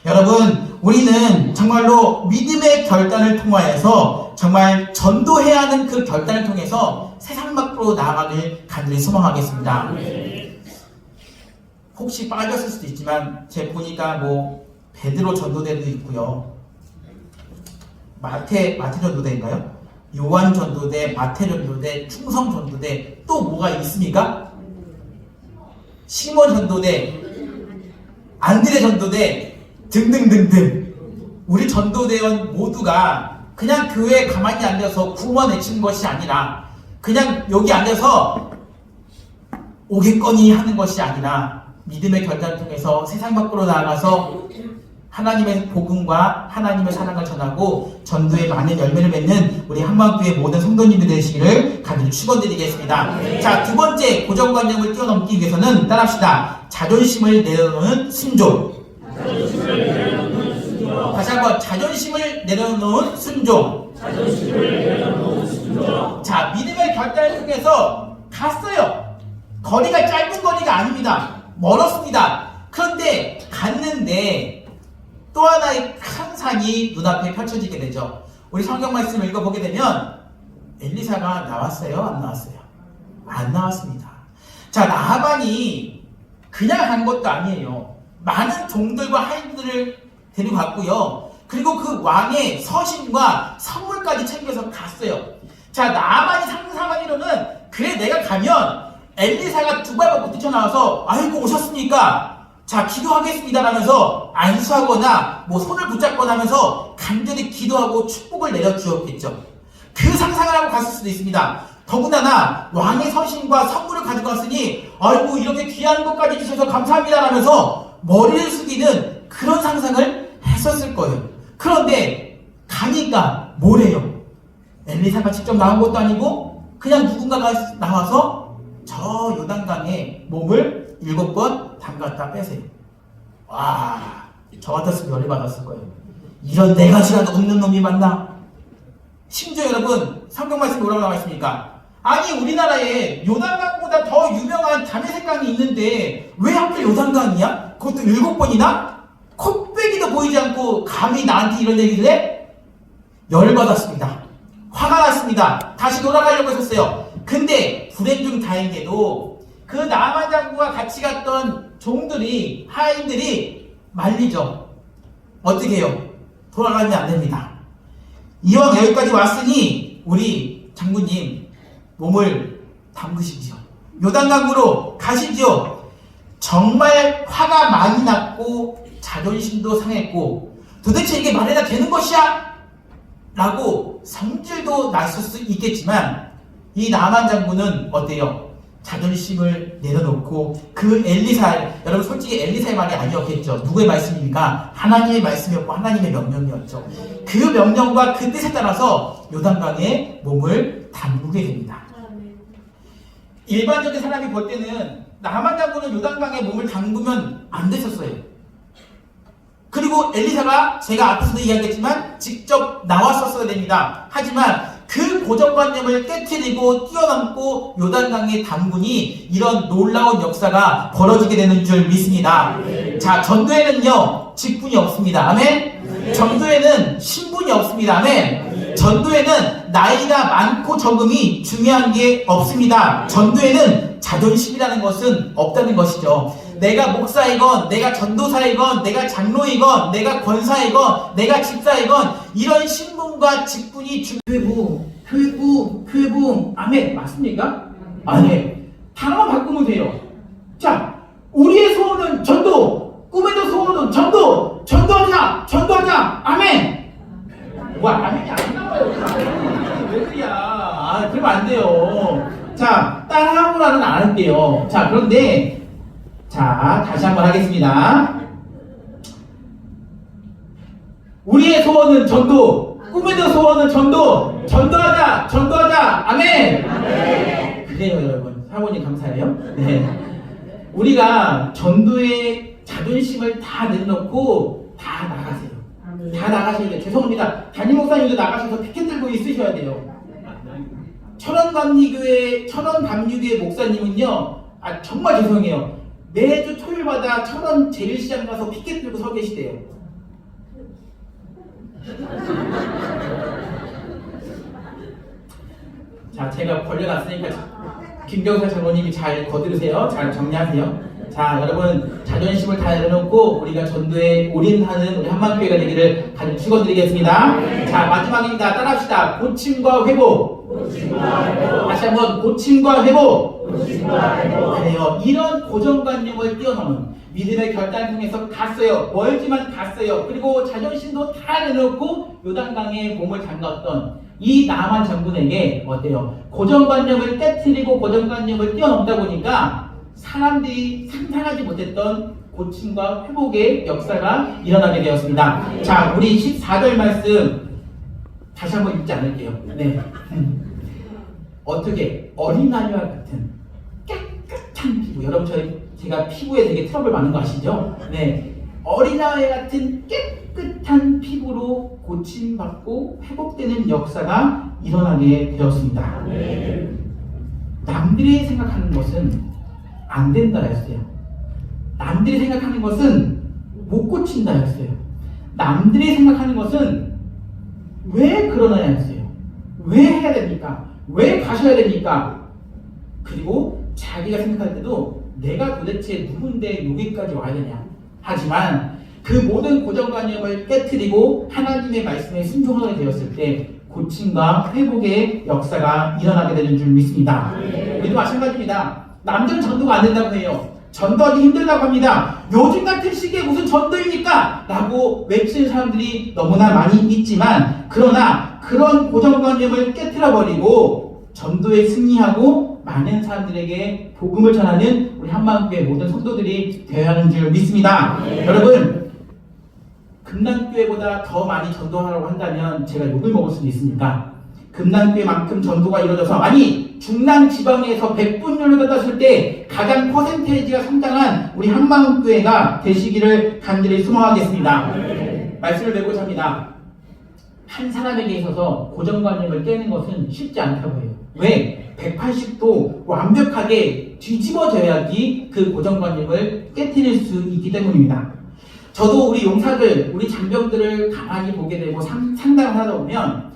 여러분, 우리는 정말로 믿음의 결단을 통하여서 정말 전도해야 하는 그 결단을 통해서 세상 밖으로 나아가길 간절히 소망하겠습니다. 혹시 빠졌을 수도 있지만 제가 보니까 베드로 전도대도 있고요. 마태 전도대인가요? 요한 전도대, 마태 전도대, 충성 전도대, 또 뭐가 있습니까? 시몬 전도대, 안드레 전도대 등등등등. 우리 전도대원 모두가 그냥 교회에 가만히 앉아서 구원 외치는 것이 아니라, 그냥 여기 앉아서 오겠거니 하는 것이 아니라, 믿음의 결단을 통해서 세상 밖으로 나아가서 하나님의 복음과 하나님의 사랑을 전하고 전도에 많은 열매를 맺는 우리 한마음교회 모든 성도님들 되시기를 간절히 축원드리겠습니다. 자, 두 번째 고정관념을 뛰어넘기 위해서는 따라합시다. 자존심을 내려놓는 순종. 다시 한번, 자존심을 내려놓은 순종. 자, 믿음의 결단을 통해서 갔어요. 거리가 짧은 거리가 아닙니다. 멀었습니다. 그런데 갔는데 또 하나의 큰 산이 눈앞에 펼쳐지게 되죠. 우리 성경 말씀을 읽어보게 되면 엘리사가 나왔어요? 안 나왔어요? 안 나왔습니다. 자, 나하반이 그냥 간 것도 아니에요. 많은 종들과 하인들을 데리고 갔고요. 그리고 그 왕의 서신과 선물까지 챙겨서 갔어요. 자, 나하반이 상상하기로는, 그래 내가 가면 엘리사가 두 발 뻗고 뛰쳐나와서 아이고 오셨습니까? 자, 기도하겠습니다 라면서 안수하거나 뭐 손을 붙잡거나 하면서 간절히 기도하고 축복을 내려주었겠죠. 그 상상을 하고 갔을 수도 있습니다. 더군다나 왕의 서신과 선물을 가지고 왔으니 아이고 이렇게 귀한 것까지 주셔서 감사합니다 라면서 머리를 숙이는 그런 상상을 했었을 거예요. 그런데 가니까 뭐래요? 엘리사가 직접 나온 것도 아니고 그냥 누군가가 나와서 저 요단강에 몸을 7번 담갔다 빼세요. 와, 저 같았으면 열이 받았을 거예요. 이런 네 가지라도 없는 놈이 맞나? 심지어 여러분, 성경 말씀에 뭐라고 나와 있습니까? 아니, 우리나라에 요단강보다 더 유명한 다메섹강이 있는데 왜 하필 요단강이야? 그것도 7번이나? 콧배기도 보이지 않고 감히 나한테 이런 얘기를 해? 열받았습니다. 화가 났습니다. 다시 돌아가려고 했었어요. 근데 불행 중 다행게도 그 나만 장군과 같이 갔던 종들이, 하인들이 말리죠. 어떻게 해요? 돌아가면 안 됩니다. 이왕 여기까지 왔으니 우리 장군님 몸을 담그시지요. 요단강으로 가시지요. 정말 화가 많이 났고 자존심도 상했고 도대체 이게 말해야 되는 것이야? 라고 성질도 났을 수 있겠지만 이 나만 장군은 어때요? 자존심을 내려놓고 그 엘리사, 여러분 솔직히 엘리사의 말이 아니었겠죠. 누구의 말씀입니까? 하나님의 말씀이었고 하나님의 명령이었죠. 그 명령과 그 뜻에 따라서 요단강에 몸을 담그게 됩니다. 일반적인 사람이 볼 때는 나만 장군은 요단강에 몸을 담그면 안 됐었어요. 그리고 엘리사가 제가 앞에서도 이야기했지만 직접 나왔었어야 됩니다. 하지만 그 고정관념을 깨트리고 뛰어넘고 요단강에 담그니 이런 놀라운 역사가 벌어지게 되는 줄 믿습니다. 자, 전도에는요 직분이 없습니다. 아멘. 전도에는 신분이 없습니다. 아멘. 전도에는 나이가 많고 적음이 중요한 게 없습니다. 전도에는 자존심이라는 것은 없다는 것이죠. 내가 목사이건 내가 전도사이건 내가 장로이건 내가 권사이건 내가 집사이건 이런 신분과 직분이 교회부 아멘. 맞습니까? 아니에요. 단어만 바꾸면 돼요. 자, 우리의 소원은 전도, 꿈에도 소원은 전도하자 아멘. 와, 아멘이 안 나와요. 왜 그래야? 아, 그러면 안 돼요. 자, 따라하고라는 안 할게요. 자, 그런데 자, 다시 한번 하겠습니다. 우리의 소원은 전도, 꿈에도 소원은 전도하자 아멘. 그래요 여러분, 사모님 감사해요. 네. 우리가 전도의 자존심을 다 내려놓고 다 나가세요. 다 나가셔야 돼요. 죄송합니다. 담임 목사님도 나가셔서 피켓 들고 있으셔야 돼요. 천원감리교회 천원감리교회 목사님은요, 아 정말 죄송해요. 매주 토요일마다 천원 재래시장 가서 피켓 들고 서 계시대요. 자, 제가 걸려놨으니까 김경사 장로님이 잘 거들으세요. 잘 정리하세요. 자, 여러분 자존심을 다 내려놓고 우리가 전도에 올인하는 우리 한만교회가 되기를 간절히 축원드리겠습니다. 자, 마지막입니다. 따라합시다. 고침과 회복. 다시 한번 고침과 회복. 그래요. 이런 고정관념을 뛰어넘은 믿음의 결단을 통해서 갔어요. 멀지만 갔어요. 그리고 자존심도 다 내놓고 요단강에 몸을 담갔던 이 나만 장군에게 어때요? 고정관념을 깨트리고 고정관념을 뛰어넘다 보니까 사람들이 상상하지 못했던 고침과 회복의 역사가 일어나게 되었습니다. 자, 우리 14절 말씀 다시 한번 읽지 않을게요. 네. 어떻게 어린아이와 같은 깨끗한 피부, 여러분 제가 피부에 되게 트러블 많은 거 아시죠? 네. 어린아이 같은 깨끗한 피부로 고침받고 회복되는 역사가 일어나게 되었습니다. 남들이 생각하는 것은 안 된다였어요. 남들이 생각하는 것은 못 고친다였어요. 남들이 생각하는 것은 왜 그러나였어요. 왜 해야 됩니까? 왜 가셔야 됩니까? 그리고 자기가 생각할 때도 내가 도대체 누군데 여기까지 와야 되냐. 하지만 그 모든 고정관념을 깨트리고 하나님의 말씀에 순종하게 되었을 때 고침과 회복의 역사가 일어나게 되는 줄 믿습니다. 우리도 마찬가지입니다. 남들은 전도가 안 된다고 해요. 전도하기 힘들다고 합니다. 요즘 같은 시기에 무슨 전도입니까? 라고 외치는 사람들이 너무나 많이 있지만, 그러나 그런 고정관념을 깨트려버리고 전도에 승리하고 많은 사람들에게 복음을 전하는 우리 한마음교회 모든 성도들이 되어야 하는 줄 믿습니다. 여러분, 금남교회보다 더 많이 전도하라고 한다면 제가 욕을 먹을 수도 있습니까? 금남교회만큼 전도가 이루어져서, 아니 중남 지방에서 100분율을 떴을 때 가장 퍼센테이지가 상당한 우리 한마음교회가 되시기를 간절히 소망하겠습니다. 말씀을 맺고자 합니다. 한 사람에게 있어서 고정관념을 깨는 것은 쉽지 않다고 해요. 왜? 180도 완벽하게 뒤집어져야지 그 고정관념을 깨트릴 수 있기 때문입니다. 저도 우리 용사들, 우리 장병들을 가만히 보게 되고 상담을 하다 보면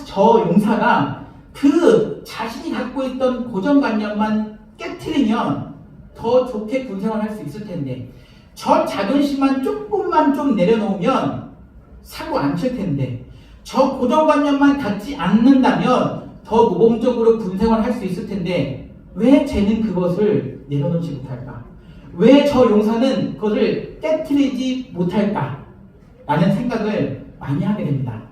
저 용사가 그 자신이 갖고 있던 고정관념만 깨트리면 더 좋게 군생활을 할 수 있을 텐데, 저 자존심만 조금만 좀 내려놓으면 사고 안 칠 텐데, 저 고정관념만 갖지 않는다면 더 모범적으로 군생활을 할 수 있을 텐데, 왜 쟤는 그것을 내려놓지 못할까? 왜 저 용사는 그것을 깨트리지 못할까? 라는 생각을 많이 하게 됩니다.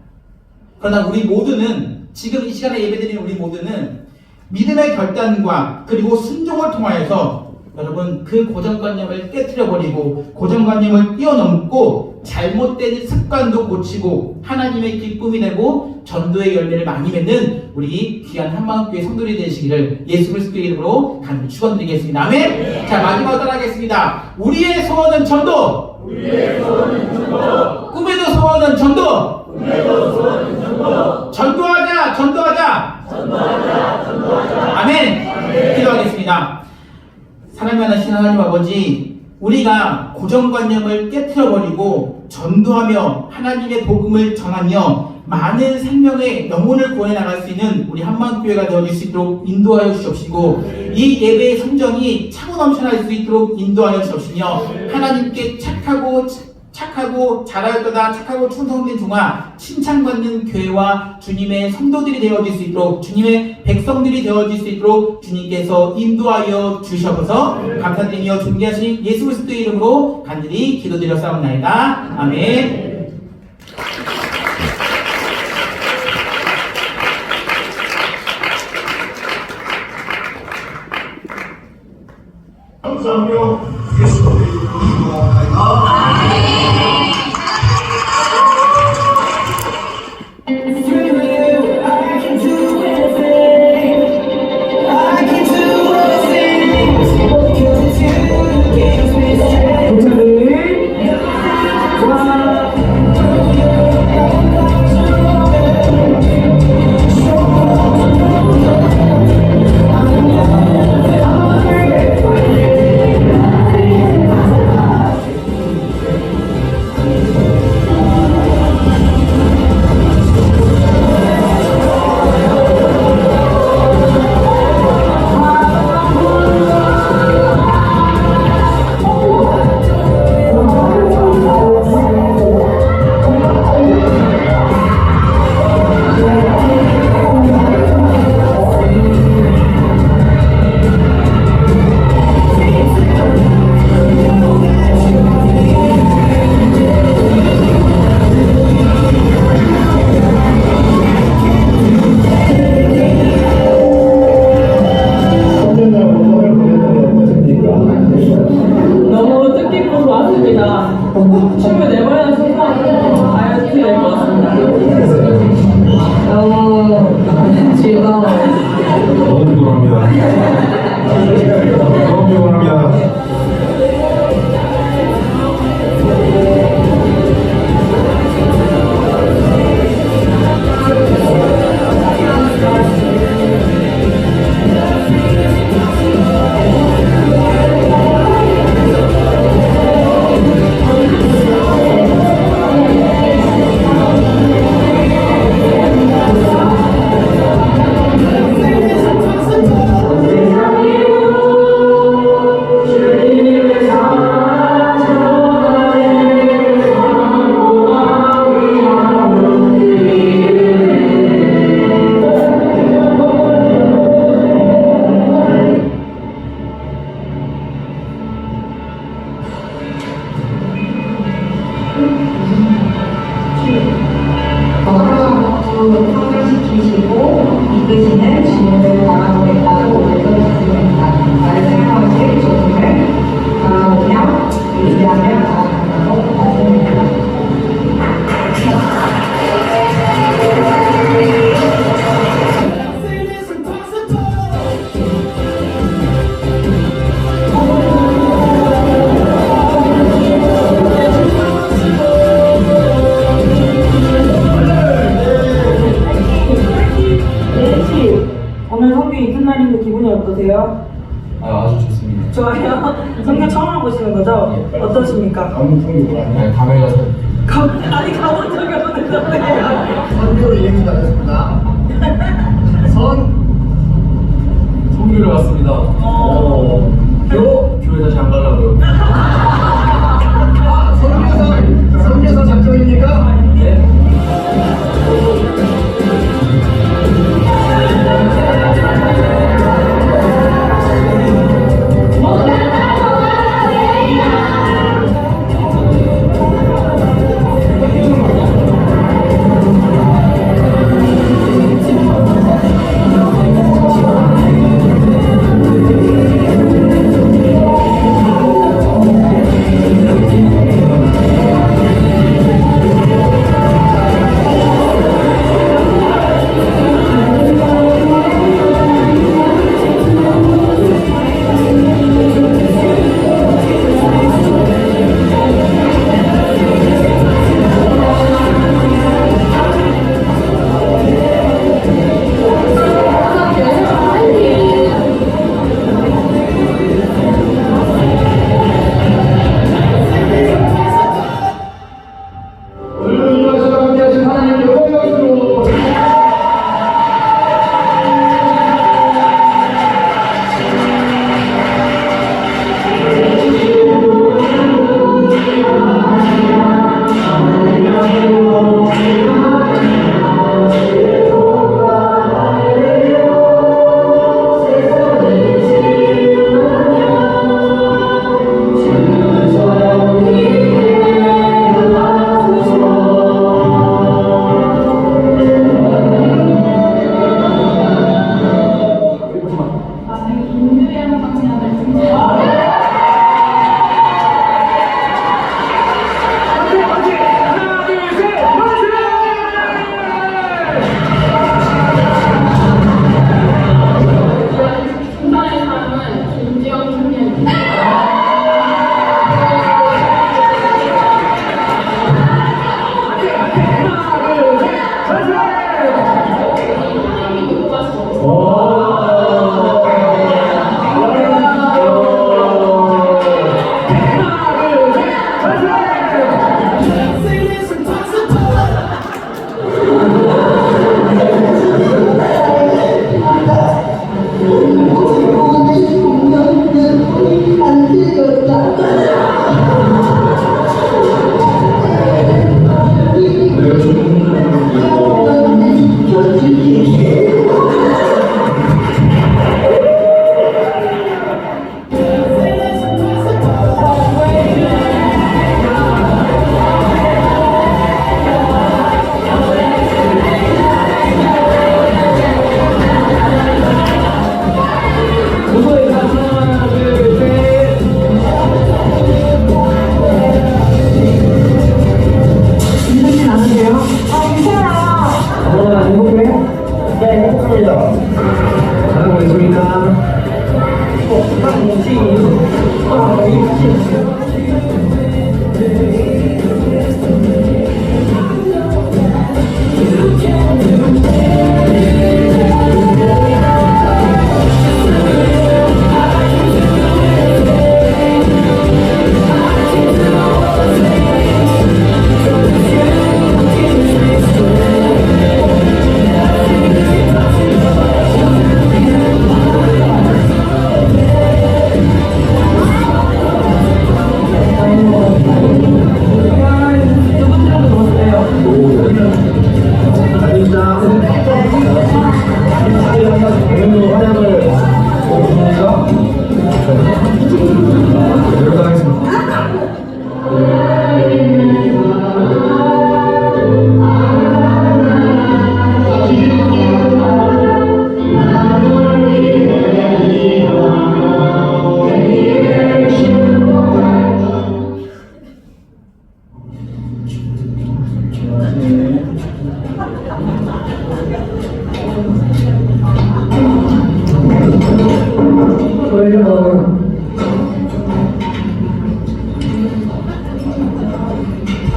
그러나 우리 모두는, 지금 이 시간에 예배드리는 우리 모두는 믿음의 결단과 그리고 순종을 통하여서 여러분 그 고정관념을 깨트려버리고 고정관념을 뛰어넘고 잘못된 습관도 고치고 하나님의 기쁨이 되고 전도의 열매를 많이 맺는 우리 귀한 한마음교회 성도들이 되시기를 예수 그리스도의 이름으로 간절히 축원드리겠습니다. 아멘. 자, 마지막으로 따라하겠습니다. 우리의 소원은 전도. 꿈에도 소원은 전도. 전도하자. 아멘. 기도하겠습니다. 사랑이 많으신 하나님 아버지, 우리가 고정관념을 깨트려버리고 전도하며 하나님의 복음을 전하며 많은 생명의 영혼을 구원해 나갈 수 있는 우리 한마음교회가 되어질 수 있도록 인도하여 주시옵시고, 이 예배의 성정이 차고 넘쳐날 수 있도록 인도하여 주시옵시며, 하나님께 착하고 잘하였도다 착하고 충성된 종아 칭찬받는 교회와 주님의 성도들이 되어질 수 있도록, 주님의 백성들이 되어질 수 있도록 주님께서 인도하여 주셔서 감사드리며 존귀하신 예수 그리스도의 이름으로 간절히 기도드렸사옵나이다. 아멘. 감사하며 예수님의 이름으로 기도하옵나이다. 너무 뜻깊고 좋았습니다. 춤을 내버려 소소한 다이어트 앨범입니다. 너무 즐거워요. 너무 피곤합니다. 너무 피곤합니다. 성장시키시고 이끄시는 주님을 바라보겠다고 올려주셨습니다. 나를 사용하실 주님을 바라보며 의지하며 나아간다고 말씀드립니다. 오늘 성교 이끝 날인데 기분이 어떠세요? 아주 좋습니다. 좋아요. 성교 처음 와보시는 거죠? 어떠십니까? 아무 통역을 안 해. 밤에 가서 아니 가본 적이 없는데 선배예요. 선교를 얘기 잘했습니다. 성교를 왔습니다. 교회 다시 안 가려고요. 선교사 작정입니까? 네.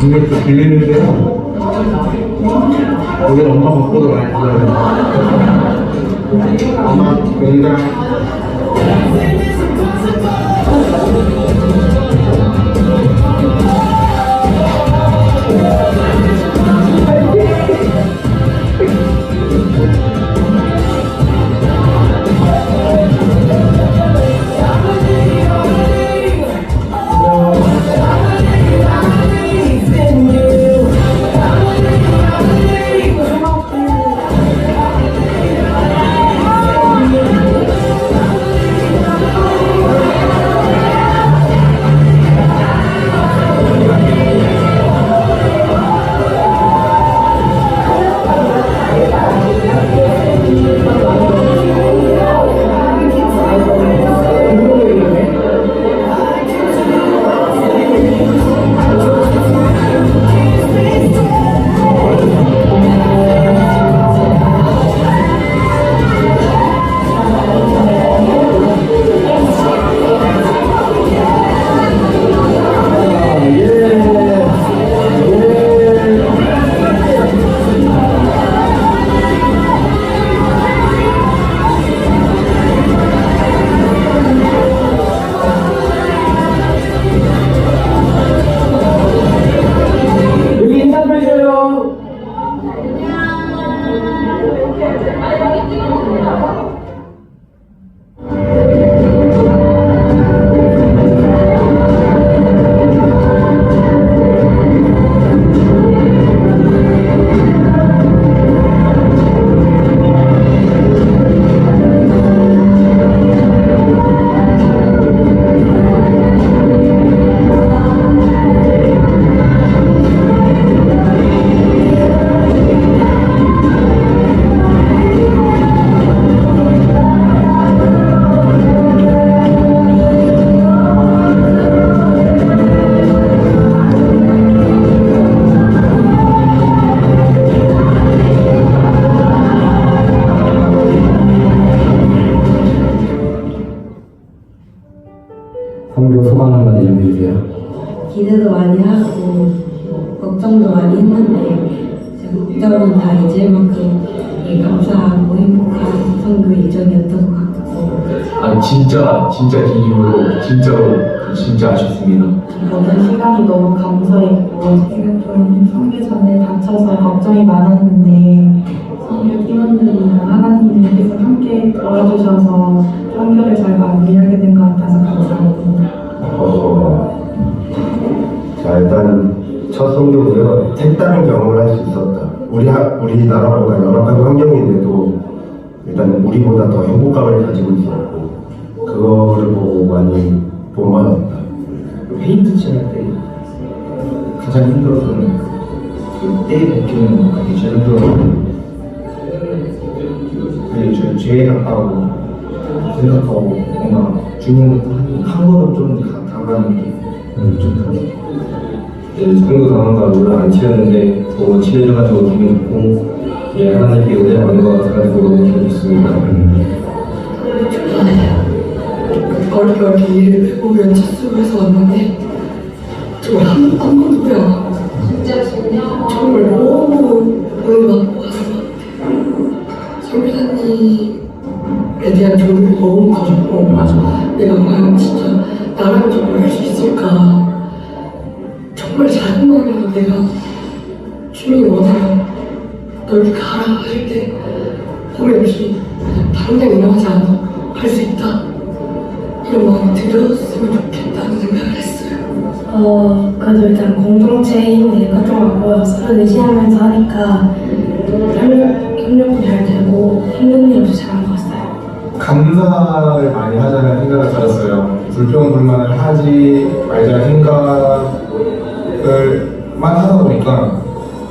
이걸 또 빌리는데요. 거기 엄마 먹고도 많이 들어요. 엄마 공장. 선교 소감 한마디 좀 해주세요. 기대도 많이 하고 걱정도 많이 했는데 걱정은 다 잊을 만큼 감사하고 행복한 선교 일정이었던 것 같고 아 진짜 진심으로 진짜 아쉽습니다. 모든 시간이 너무 감사했고 제가 좀 선교 전에 다쳐서 걱정이 많았는데 선교 팀원들이랑 하나님이 계속 함께 도와주셔서 선교를 잘 마무리하게 된 것 같아서 감사합니다. 자, 일단 첫 선교고요. 색다른 경험을 할 수 있었다. 우리나라보다 열악한 환경인데도 일단 우리보다 더 행복감을 가지고 있었고 그거를 보고 많이 본받았다. 페인트 칠할 때 가장 힘들었던 그때 벗기는 그게 제일 힘들었고 그게 제일 가까워 생각하고 뭔가 주님 한 걸음 좀 다가가는 게좀 그런 선교 당한가 물론 안 치렀는데 너무 친해져가지고 기분 좋고 하나님께 은혜 받는 것 같아가지고 너무 기분 좋습니다. 어렵게 일을 외국에 첫수고해서 왔는데 정말 한 번도 후회 안 하고 정말 너무 받고 가서 성교사님에 대한 교육이 너무 커졌고 내가 과연 진짜 나라를 정말 할 수 있을까 정말 작은 마음에도 내가 주님이 원하면 널 가라 하실 때 고민 없이 당장 일어나지 않아도 할 수 있다 이런 마음이 들었으면 좋겠다는 생각을 했어요. 그래도 일단 공동체에 있는 애가 좀 안 보여서 서로 의지하면서 하니까 협력도 잘 되고 힘든 일 없이 잘한 것 같아요. 감사를 많이 하자는 생각을 가졌어요. 불평불만을 하지 말자는 생각을만 하다 보니까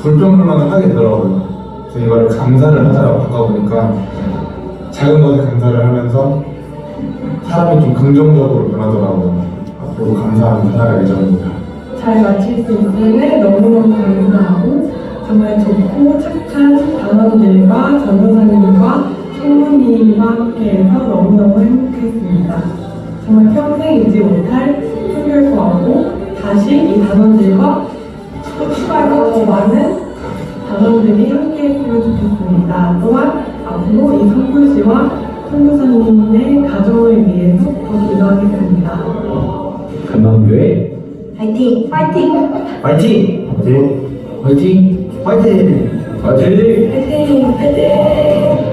불평불만을 하게 되더라고요. 그래서 이거를 감사를 하자라고 하다 보니까 작은 것에 감사를 하면서 사람이 좀 긍정적으로 변하더라고요. 앞으로 감사하는 살아갈 예정입니다. 잘 마칠 수 있음에 너무너무 감사하고 정말 좋고 착한 단원들과 전도사님과 총무님과 함께해서 너무너무 행복했습니다. 정말 평생 잊지 못할 선교일 것 같고 다시 이 단원들과 또 추가로 더 많은 단원들이 함께 했으면 좋겠습니다. 또한 앞으로 이 선교지와 선교사님의 가정을 위해서 더 기도하겠습니다. 금방교회 파이팅! 파이팅! 파이팅! 파이팅! 화이팅! 파이팅! 화이팅! 파이팅! 파이팅!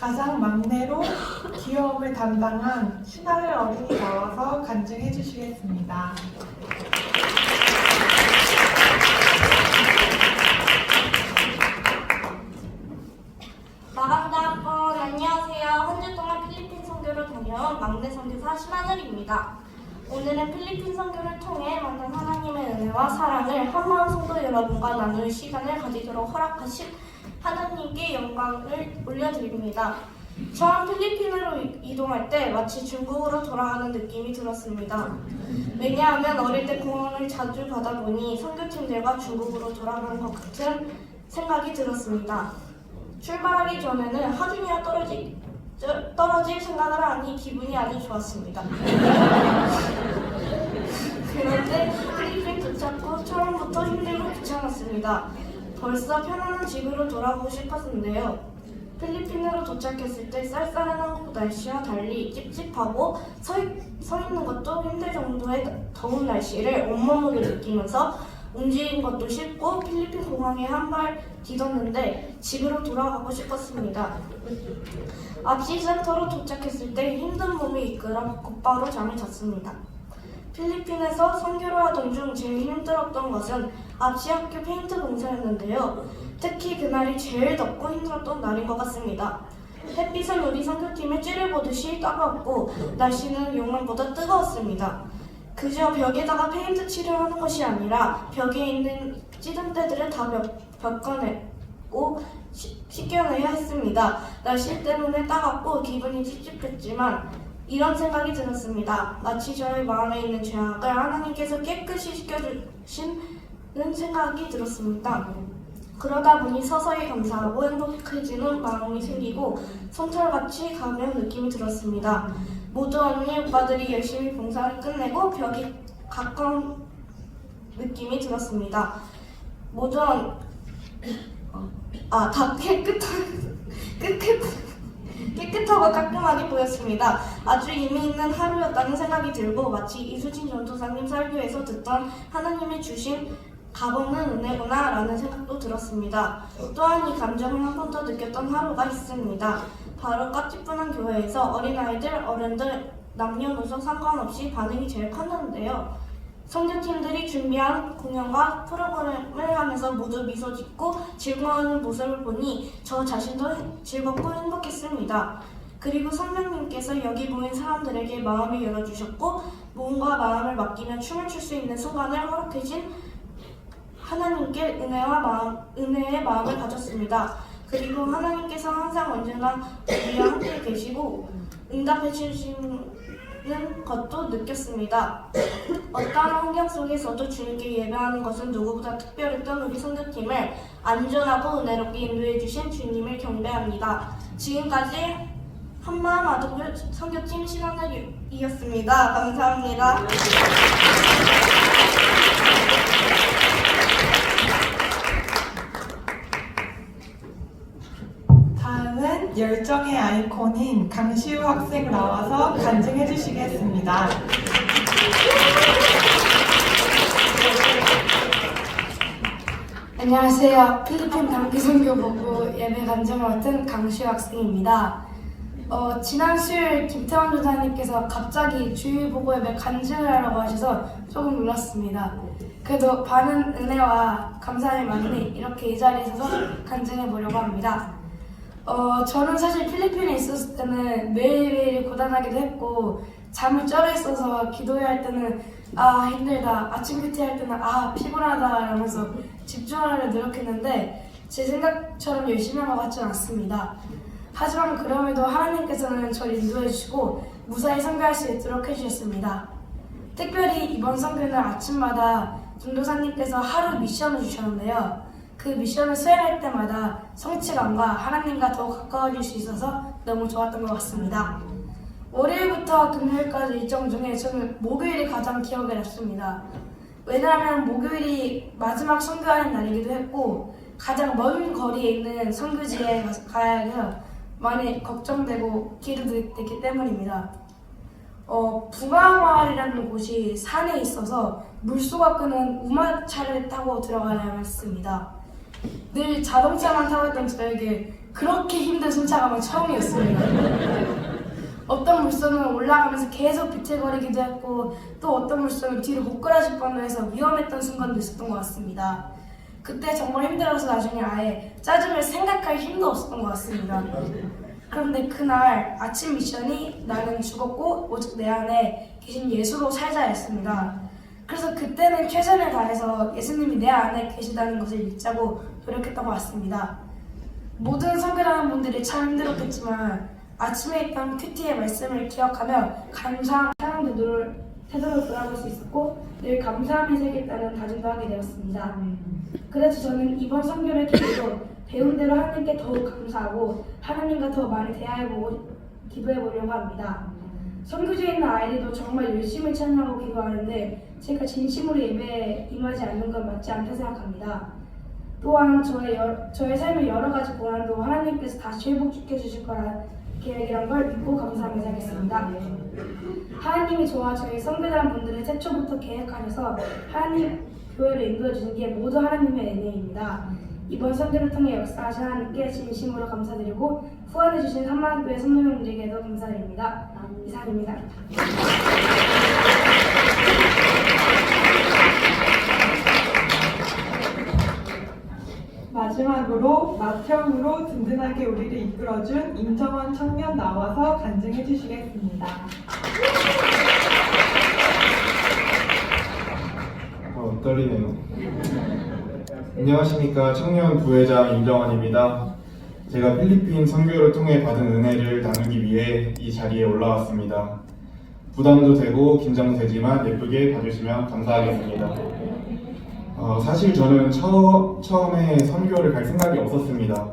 가장 막내로 귀여움을 담당한 신하늘 어린이 나와서 간증해 주시겠습니다. 마감다학번 안녕하세요. 한 주 동안 필리핀 선교를 다녀온 막내 선교사 신하늘입니다. 오늘은 필리핀 선교를 통해 만난 하나님의 은혜와 사랑을 한마음 성도 여러분과 나눌 시간을 가지도록 허락하신 하나님께 영광을 올려드립니다. 처음 필리핀으로 이동할 때 마치 중국으로 돌아가는 느낌이 들었습니다. 왜냐하면 어릴 때 공항을 자주 가다 보니 선교팀들과 중국으로 돌아가는 것 같은 생각이 들었습니다. 출발하기 전에는 하준이와 떨어질 생각을 하니 기분이 아주 좋았습니다. 그런데 필리핀 도착 후 처음부터 힘들고 귀찮았습니다. 벌써 편안한 집으로 돌아가고 싶었는데요. 필리핀으로 도착했을 때 쌀쌀한 한국 날씨와 달리 찝찝하고 서 있는 것도 힘들 정도의 더운 날씨를 온몸으로 느끼면서 움직이는 것도 싫고 필리핀 공항에 한 발 디뎠는데 집으로 돌아가고 싶었습니다. 앞시 센터로 도착했을 때 힘든 몸이 이끌어 곧바로 잠을 잤습니다. 필리핀에서 선교를 하던 중 제일 힘들었던 것은 앞시 학교 페인트 공사였는데요. 특히 그날이 제일 덥고 힘들었던 날인 것 같습니다. 햇빛은 우리 선교팀을 찌르보듯이 따가웠고 날씨는 용암보다 뜨거웠습니다. 그저 벽에다가 페인트 칠을 하는 것이 아니라 벽에 있는 찌든 때들을 다 벗겨내고 씻겨내야 했습니다. 날씨 때문에 따갑고 기분이 찝찝했지만 이런 생각이 들었습니다. 마치 저의 마음에 있는 죄악을 하나님께서 깨끗이 씻겨주시는 생각이 들었습니다. 그러다 보니 서서히 감사하고 행복해지는 마음이 생기고 솜털같이 가벼운 느낌이 들었습니다. 모두 언니 오빠들이 열심히 봉사를 끝내고 벽이 가까운 느낌이 들었습니다. 모두 다 깨끗하고 깔끔하게 보였습니다. 아주 의미 있는 하루였다는 생각이 들고 마치 이수진 전도사님 설교에서 듣던 하나님이 주신 값없는 은혜구나 라는 생각도 들었습니다. 또한 이 감정을 한 번 더 느꼈던 하루가 있습니다. 바로 까치분한 교회에서 어린아이들, 어른들, 남녀노소 상관없이 반응이 제일 컸는데요. 선교팀들이 준비한 공연과 프로그램을 하면서 모두 미소 짓고 즐거워하는 모습을 보니 저 자신도 즐겁고 행복했습니다. 그리고 성령님께서 여기 모인 사람들에게 마음을 열어주셨고 몸과 마음을 맡기며 춤을 출 수 있는 순간을 허락해준 하나님께 은혜의 마음을 가졌습니다. 그리고 하나님께서 항상 언제나 우리와 함께 계시고 응답해 주시는 것도 느꼈습니다. 어떠한 환경 속에서도 주님께 예배하는 것은 누구보다 특별했던 우리 선교팀을 안전하고 은혜롭게 인도해 주신 주님을 경배합니다. 지금까지 한마음 아동들 선교팀 신하늘이었습니다. 감사합니다. 다음은 열정의 아이콘인 강시우 학생 나와서 간증해 주시겠습니다. 안녕하세요. 필리핀 단기선교보고 예배 간증을 맡은 강시우 학생입니다. 지난 수요일 김태원 전사님께서 갑자기 주일보고 예배 간증을 하라고 하셔서 조금 놀랐습니다. 그래도 많은 은혜와 감사의 많으니 이렇게 이 자리에 서서 간증해 보려고 합니다. 저는 사실 필리핀에 있었을 때는 매일매일 고단하기도 했고 잠을 쩔어 있어서 기도해야 할 때는 힘들다, 아침 큐티 할 때는 피곤하다 이러면서 집중하려고 노력했는데 제 생각처럼 열심히 한 것 같지는 않습니다. 하지만 그럼에도 하나님께서는 저를 인도해 주시고 무사히 선교할 수 있도록 해주셨습니다. 특별히 이번 선교는 아침마다 전도사님께서 하루 미션을 주셨는데요. 그 미션을 수행할 때마다 성취감과 하나님과 더 가까워질 수 있어서 너무 좋았던 것 같습니다. 월요일부터 금요일까지 일정 중에 저는 목요일이 가장 기억에 남습니다. 왜냐하면 목요일이 마지막 선교하는 날이기도 했고 가장 먼 거리에 있는 선교지에 가야 해서 많이 걱정되고 기대되기 때문입니다. 부가마을이라는 곳이 산에 있어서 물소가 끄는 우마차를 타고 들어가야 했습니다. 늘 자동차만 타고 있던 저에게 그렇게 힘든 승차감은 처음이었습니다. 어떤 물선은 올라가면서 계속 비틀거리기도 했고 또 어떤 물선은 뒤로 고꾸라질 뻔해서 위험했던 순간도 있었던 것 같습니다. 그때 정말 힘들어서 나중에 아예 짜증을 생각할 힘도 없었던 것 같습니다. 그런데 그날 아침 미션이 나는 죽었고 오직 내 안에 계신 예수로 살자였습니다. 그래서 그때는 최선을 다해서 예수님이 내 안에 계시다는 것을 믿자고 노력했던 것 같습니다. 모든 선교하는 분들이 참 힘들었겠지만 아침에 있던 큐티의 말씀을 기억하며 감사한 태도를 돌아볼 수 있었고 늘 감사함이 새겼다는 다짐도 하게 되었습니다. 그래서 저는 이번 선교를 계기로 배운 대로 하나님께 더욱 감사하고 하나님과 더 많이 대화해보고 기도해보려고 합니다. 선교지에 있는 아이들도 정말 열심히 찬양하고 기도하는데 제가 진심으로 예배에 임하지 않는 건 맞지 않다 생각합니다. 또한 저의 삶의 여러 가지 고난도 하나님께서 다시 회복시켜 주실 거란 계획이란 걸 믿고 감사하며 살겠습니다. 하나님이 저와 저희 선교단 분들을 태초부터 계획하셔서 하나님 교회를 인도해 주신 게 모두 하나님의 은혜입니다. 이번 선교를 통해 역사하신 하나님께 진심으로 감사드리고 후원해 주신 한만교회 선교명들에게도 감사드립니다. 이상입니다. 마지막으로 맏형으로 든든하게 우리를 이끌어준 임정원 청년 나와서 간증해 주시겠습니다. 떨리네요. 안녕하십니까. 청년 부회장 임정원입니다. 제가 필리핀 선교를 통해 받은 은혜를 나누기 위해 이 자리에 올라왔습니다. 부담도 되고 긴장도 되지만 예쁘게 봐주시면 감사하겠습니다. 사실 저는 처음에 선교를 갈 생각이 없었습니다.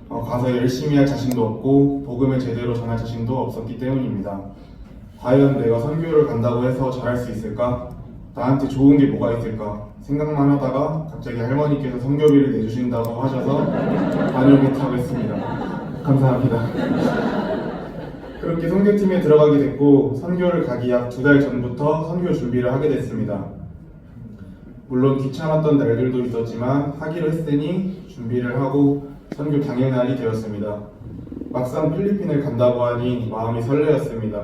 가서 열심히 할 자신도 없고 복음을 제대로 전할 자신도 없었기 때문입니다. 과연 내가 선교를 간다고 해서 잘할 수 있을까? 나한테 좋은 게 뭐가 있을까? 생각만 하다가 갑자기 할머니께서 선교비를 내주신다고 하셔서 다녀오겠다고 했습니다. 감사합니다. 그렇게 선교팀에 들어가게 됐고 선교를 가기 약 2달 전부터 선교 준비를 하게 됐습니다. 물론 귀찮았던 날들도 있었지만 하기로 했으니 준비를 하고 선교 당일날이 되었습니다. 막상 필리핀을 간다고 하니 마음이 설레었습니다.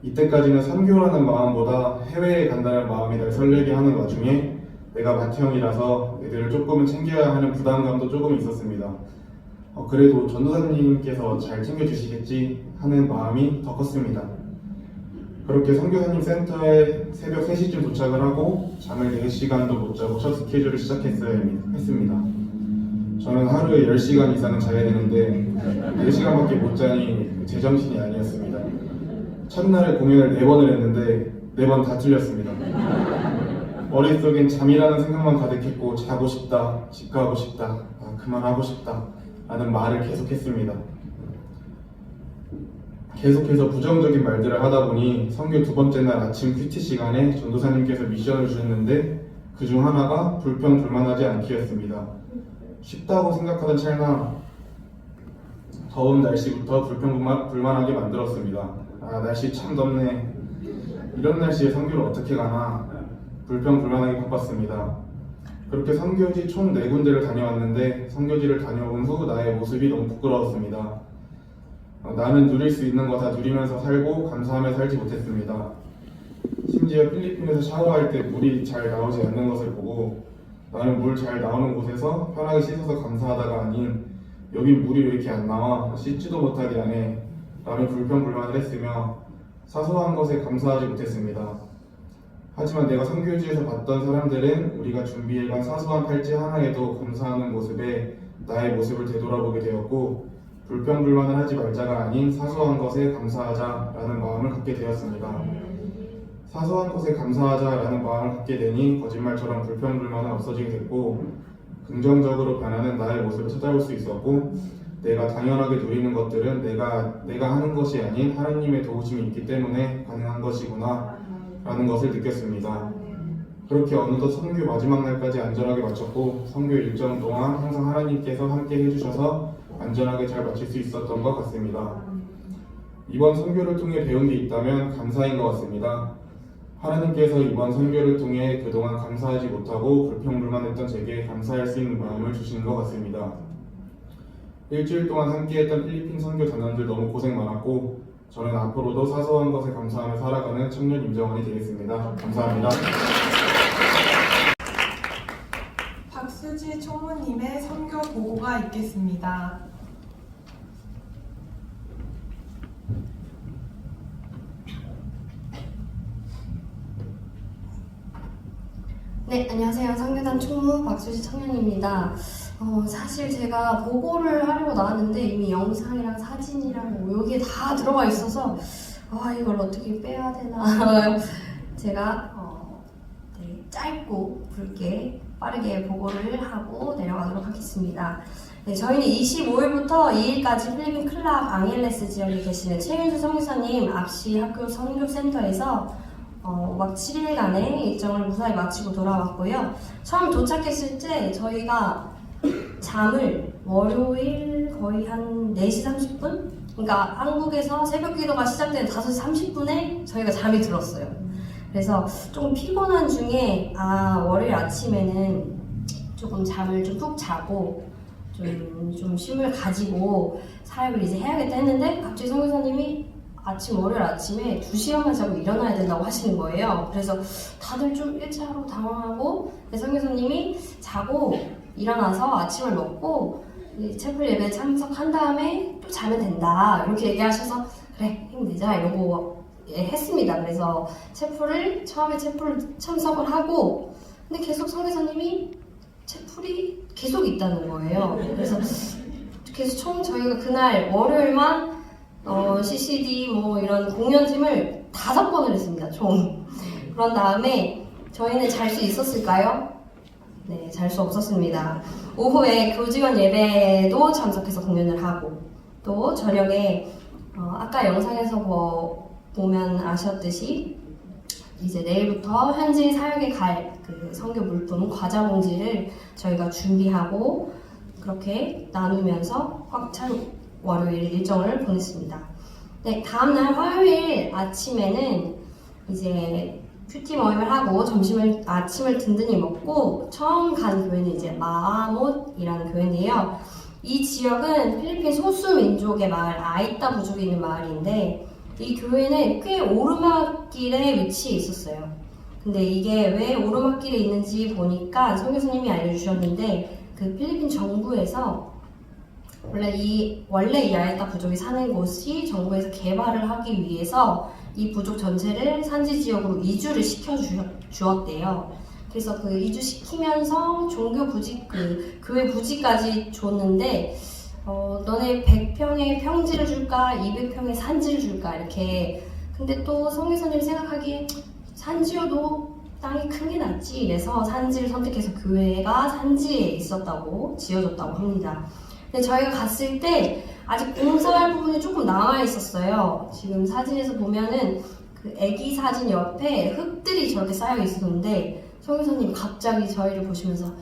이때까지는 선교라는 마음보다 해외에 간다는 마음이 날 설레게 하는 와중에 내가 맏형이라서 애들을 조금은 챙겨야 하는 부담감도 조금 있었습니다. 그래도 전도사님께서 잘 챙겨주시겠지 하는 마음이 더 컸습니다. 그렇게 선교사님 센터에 새벽 3시쯤 도착을 하고 잠을 4시간도 못 자고 첫 스케줄을 했습니다. 저는 하루에 10시간 이상은 자야 되는데 4시간밖에 못 자니 제정신이 아니었습니다. 첫날에 공연을 4번을 했는데 4번 다 틀렸습니다. 머릿속엔 잠이라는 생각만 가득했고 자고 싶다, 집 가고 싶다, 그만하고 싶다 라는 말을 계속했습니다. 계속해서 부정적인 말들을 하다 보니 선교 2번째 날 아침 큐티 시간에 전도사님께서 미션을 주셨는데 그중 하나가 불평불만하지 않기였습니다. 쉽다고 생각하던 찰나 더운 날씨부터 불평불만하게 만들었습니다. 날씨 참 덥네. 이런 날씨에 선교를 어떻게 가나 불평불만하게 바빴습니다. 그렇게 선교지 총 4군데를 다녀왔는데 선교지를 다녀온 후 나의 모습이 너무 부끄러웠습니다. 나는 누릴 수 있는 거 다 누리면서 살고 감사하며 살지 못했습니다. 심지어 필리핀에서 샤워할 때 물이 잘 나오지 않는 것을 보고 나는 물 잘 나오는 곳에서 편하게 씻어서 감사하다가 아닌 여기 물이 왜 이렇게 안 나와 씻지도 못하게 하네 라며 불평불만을 했으며 사소한 것에 감사하지 못했습니다. 하지만 내가 선교지에서 봤던 사람들은 우리가 준비해간 사소한 팔찌 하나에도 감사하는 모습에 나의 모습을 되돌아보게 되었고 불평불만을 하지 말자가 아닌 사소한 것에 감사하자라는 마음을 갖게 되었습니다. 사소한 것에 감사하자라는 마음을 갖게 되니 거짓말처럼 불평불만은 없어지게 됐고 긍정적으로 변하는 나의 모습을 찾아볼 수 있었고 내가 당연하게 누리는 것들은 내가 하는 것이 아닌 하나님의 도우심이 있기 때문에 가능한 것이구나 라는 것을 느꼈습니다. 그렇게 어느덧 선교 마지막 날까지 안전하게 마쳤고 선교 일정 동안 항상 하나님께서 함께 해주셔서 안전하게 잘 마칠 수 있었던 것 같습니다. 이번 선교를 통해 배운 게 있다면 감사인 것 같습니다. 하나님께서 이번 선교를 통해 그동안 감사하지 못하고 불평불만했던 제게 감사할 수 있는 마음을 주시는 것 같습니다. 일주일 동안 함께했던 필리핀 선교 단원들 너무 고생 많았고 저는 앞으로도 사소한 것에 감사하며 살아가는 청년 임정원이 되겠습니다. 감사합니다. 박수지 총무님의 선교 보고가 있겠습니다. 네, 안녕하세요. 상계단 총무 박수지 청년입니다. 사실 제가 보고를 하려고 나왔는데 이미 영상이랑 사진이랑 뭐 여기에 다 들어가 있어서 이걸 어떻게 빼야 되나 제가 되게 짧고 굵게 빠르게 보고를 하고 내려가도록 하겠습니다. 네, 저희는 25일부터 2일까지 필리핀 클락 앙헬레스 지역에 계시는 최윤수 선교사님 앞시 학교 선교센터에서 5박 7일간의 일정을 무사히 마치고 돌아왔고요. 처음 도착했을 때 저희가 잠을 월요일 거의 한 4시 30분? 그러니까 한국에서 새벽 기도가 시작되는 5시 30분에 저희가 잠이 들었어요. 그래서 조금 피곤한 중에 월요일 아침에는 조금 잠을 좀 푹 자고 좀 쉼을 가지고 사역을 이제 해야겠다 했는데 갑자기 선교사님이 월요일 아침에 2시간만 자고 일어나야 된다고 하시는 거예요. 그래서 다들 좀 일차로 당황하고 선교사님이 자고 일어나서 아침을 먹고 채플 예배에 참석한 다음에 또 자면 된다 이렇게 얘기하셔서 그래 힘내자 이러고 했습니다. 그래서 처음에 채플을 참석을 하고 근데 계속 선교사님이 채플이 계속 있다는 거예요. 그래서 계속 저희가 그날 월요일만 CCD 뭐 이런 공연팀을 5번을 했습니다, 총. 그런 다음에 저희는 잘 수 있었을까요? 네, 잘 수 없었습니다. 오후에 교직원 예배도 참석해서 공연을 하고 또 저녁에 아까 영상에서 보면 아셨듯이 이제 내일부터 현지 사역에 갈 그 선교 물품 과자 봉지를 저희가 준비하고 그렇게 나누면서 꽉 찬 월요일 일정을 보냈습니다. 네, 다음날 화요일 아침에는 이제 큐티 모임을 하고 아침을 든든히 먹고 처음 간 교회는 이제 마아못이라는 교회인데요. 이 지역은 필리핀 소수 민족의 마을 아이따 부족이 있는 마을인데 이 교회는 꽤 오르막길에 위치해 있었어요. 근데 이게 왜 오르막길에 있는지 보니까 선교사님이 알려주셨는데 그 필리핀 정부에서 원래 이 아이따 부족이 사는 곳이 정부에서 개발을 하기 위해서 이 부족 전체를 산지 지역으로 이주를 시켜주었대요. 그래서 그 이주시키면서 종교 부지, 교회 부지까지 줬는데 너네 100평의 평지를 줄까 200평의 산지를 줄까 이렇게. 근데 또 성교사님이 생각하기에 산지여도 땅이 큰 게 낫지 이래서 산지를 선택해서 교회가 산지에 지어졌다고 합니다. 근데 저희가 갔을 때 아직 공사할 부분이 조금 남아 있었어요. 지금 사진에서 보면은 그 애기 사진 옆에 흙들이 저렇게 쌓여 있었는데 선교사님이 갑자기 저희를 보시면서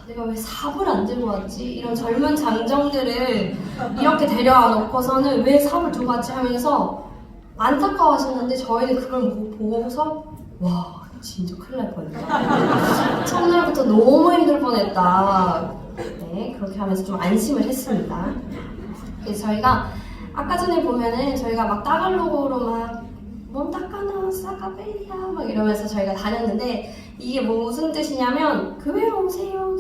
내가 왜 삽을 안 들고 왔지? 이런 젊은 장정들을 이렇게 데려와 놓고서는 왜 삽을 들고 왔지? 하면서 안타까워하셨는데 저희는 그걸 보고서 와 진짜 큰일 날 뻔했다. 첫날부터 너무 힘들 뻔했다. 네, 그렇게 하면서 좀 안심을 했습니다. 그래서 저희가 아까 전에 보면은 저희가 막 따갈로그로 막 몬타카나 사카벨리아 막 이러면서 저희가 다녔는데 이게 무슨 뜻이냐면 교회로 오세요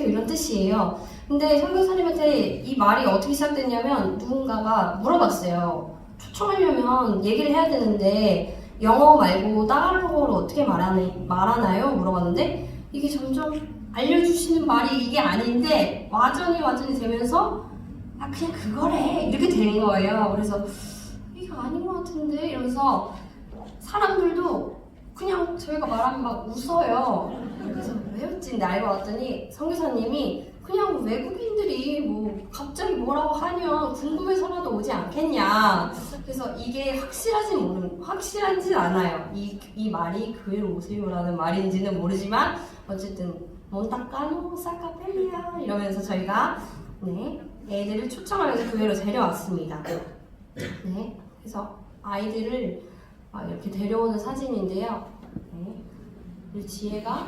이런 뜻이에요. 근데 선교사님한테 이 말이 어떻게 시작됐냐면 누군가가 물어봤어요. 초청하려면 얘기를 해야 되는데 영어 말고 따갈로그로 어떻게 말하나요? 물어봤는데 이게 점점 알려주시는 말이 이게 아닌데 와전이 되면서 그냥 그거래 이렇게 되는 거예요. 그래서 이거 아닌 것 같은데 이러면서 사람들도 그냥 저희가 말하면 막 웃어요. 그래서 왜 웃지? 알고 봤더니 선교사님이 그냥 외국인들이 뭐 갑자기 뭐라고 하면 궁금해서라도 오지 않겠냐. 그래서 이게 확실한지는 않아요. 이 말이 교회로 오세요라는 말인지는 모르지만 어쨌든 몬타카노 사카펠리아 이러면서 저희가 애들을 초청하면서 교회로 데려왔습니다. 네, 그래서 아이들을 이렇게 데려오는 사진인데요. 우리 지혜가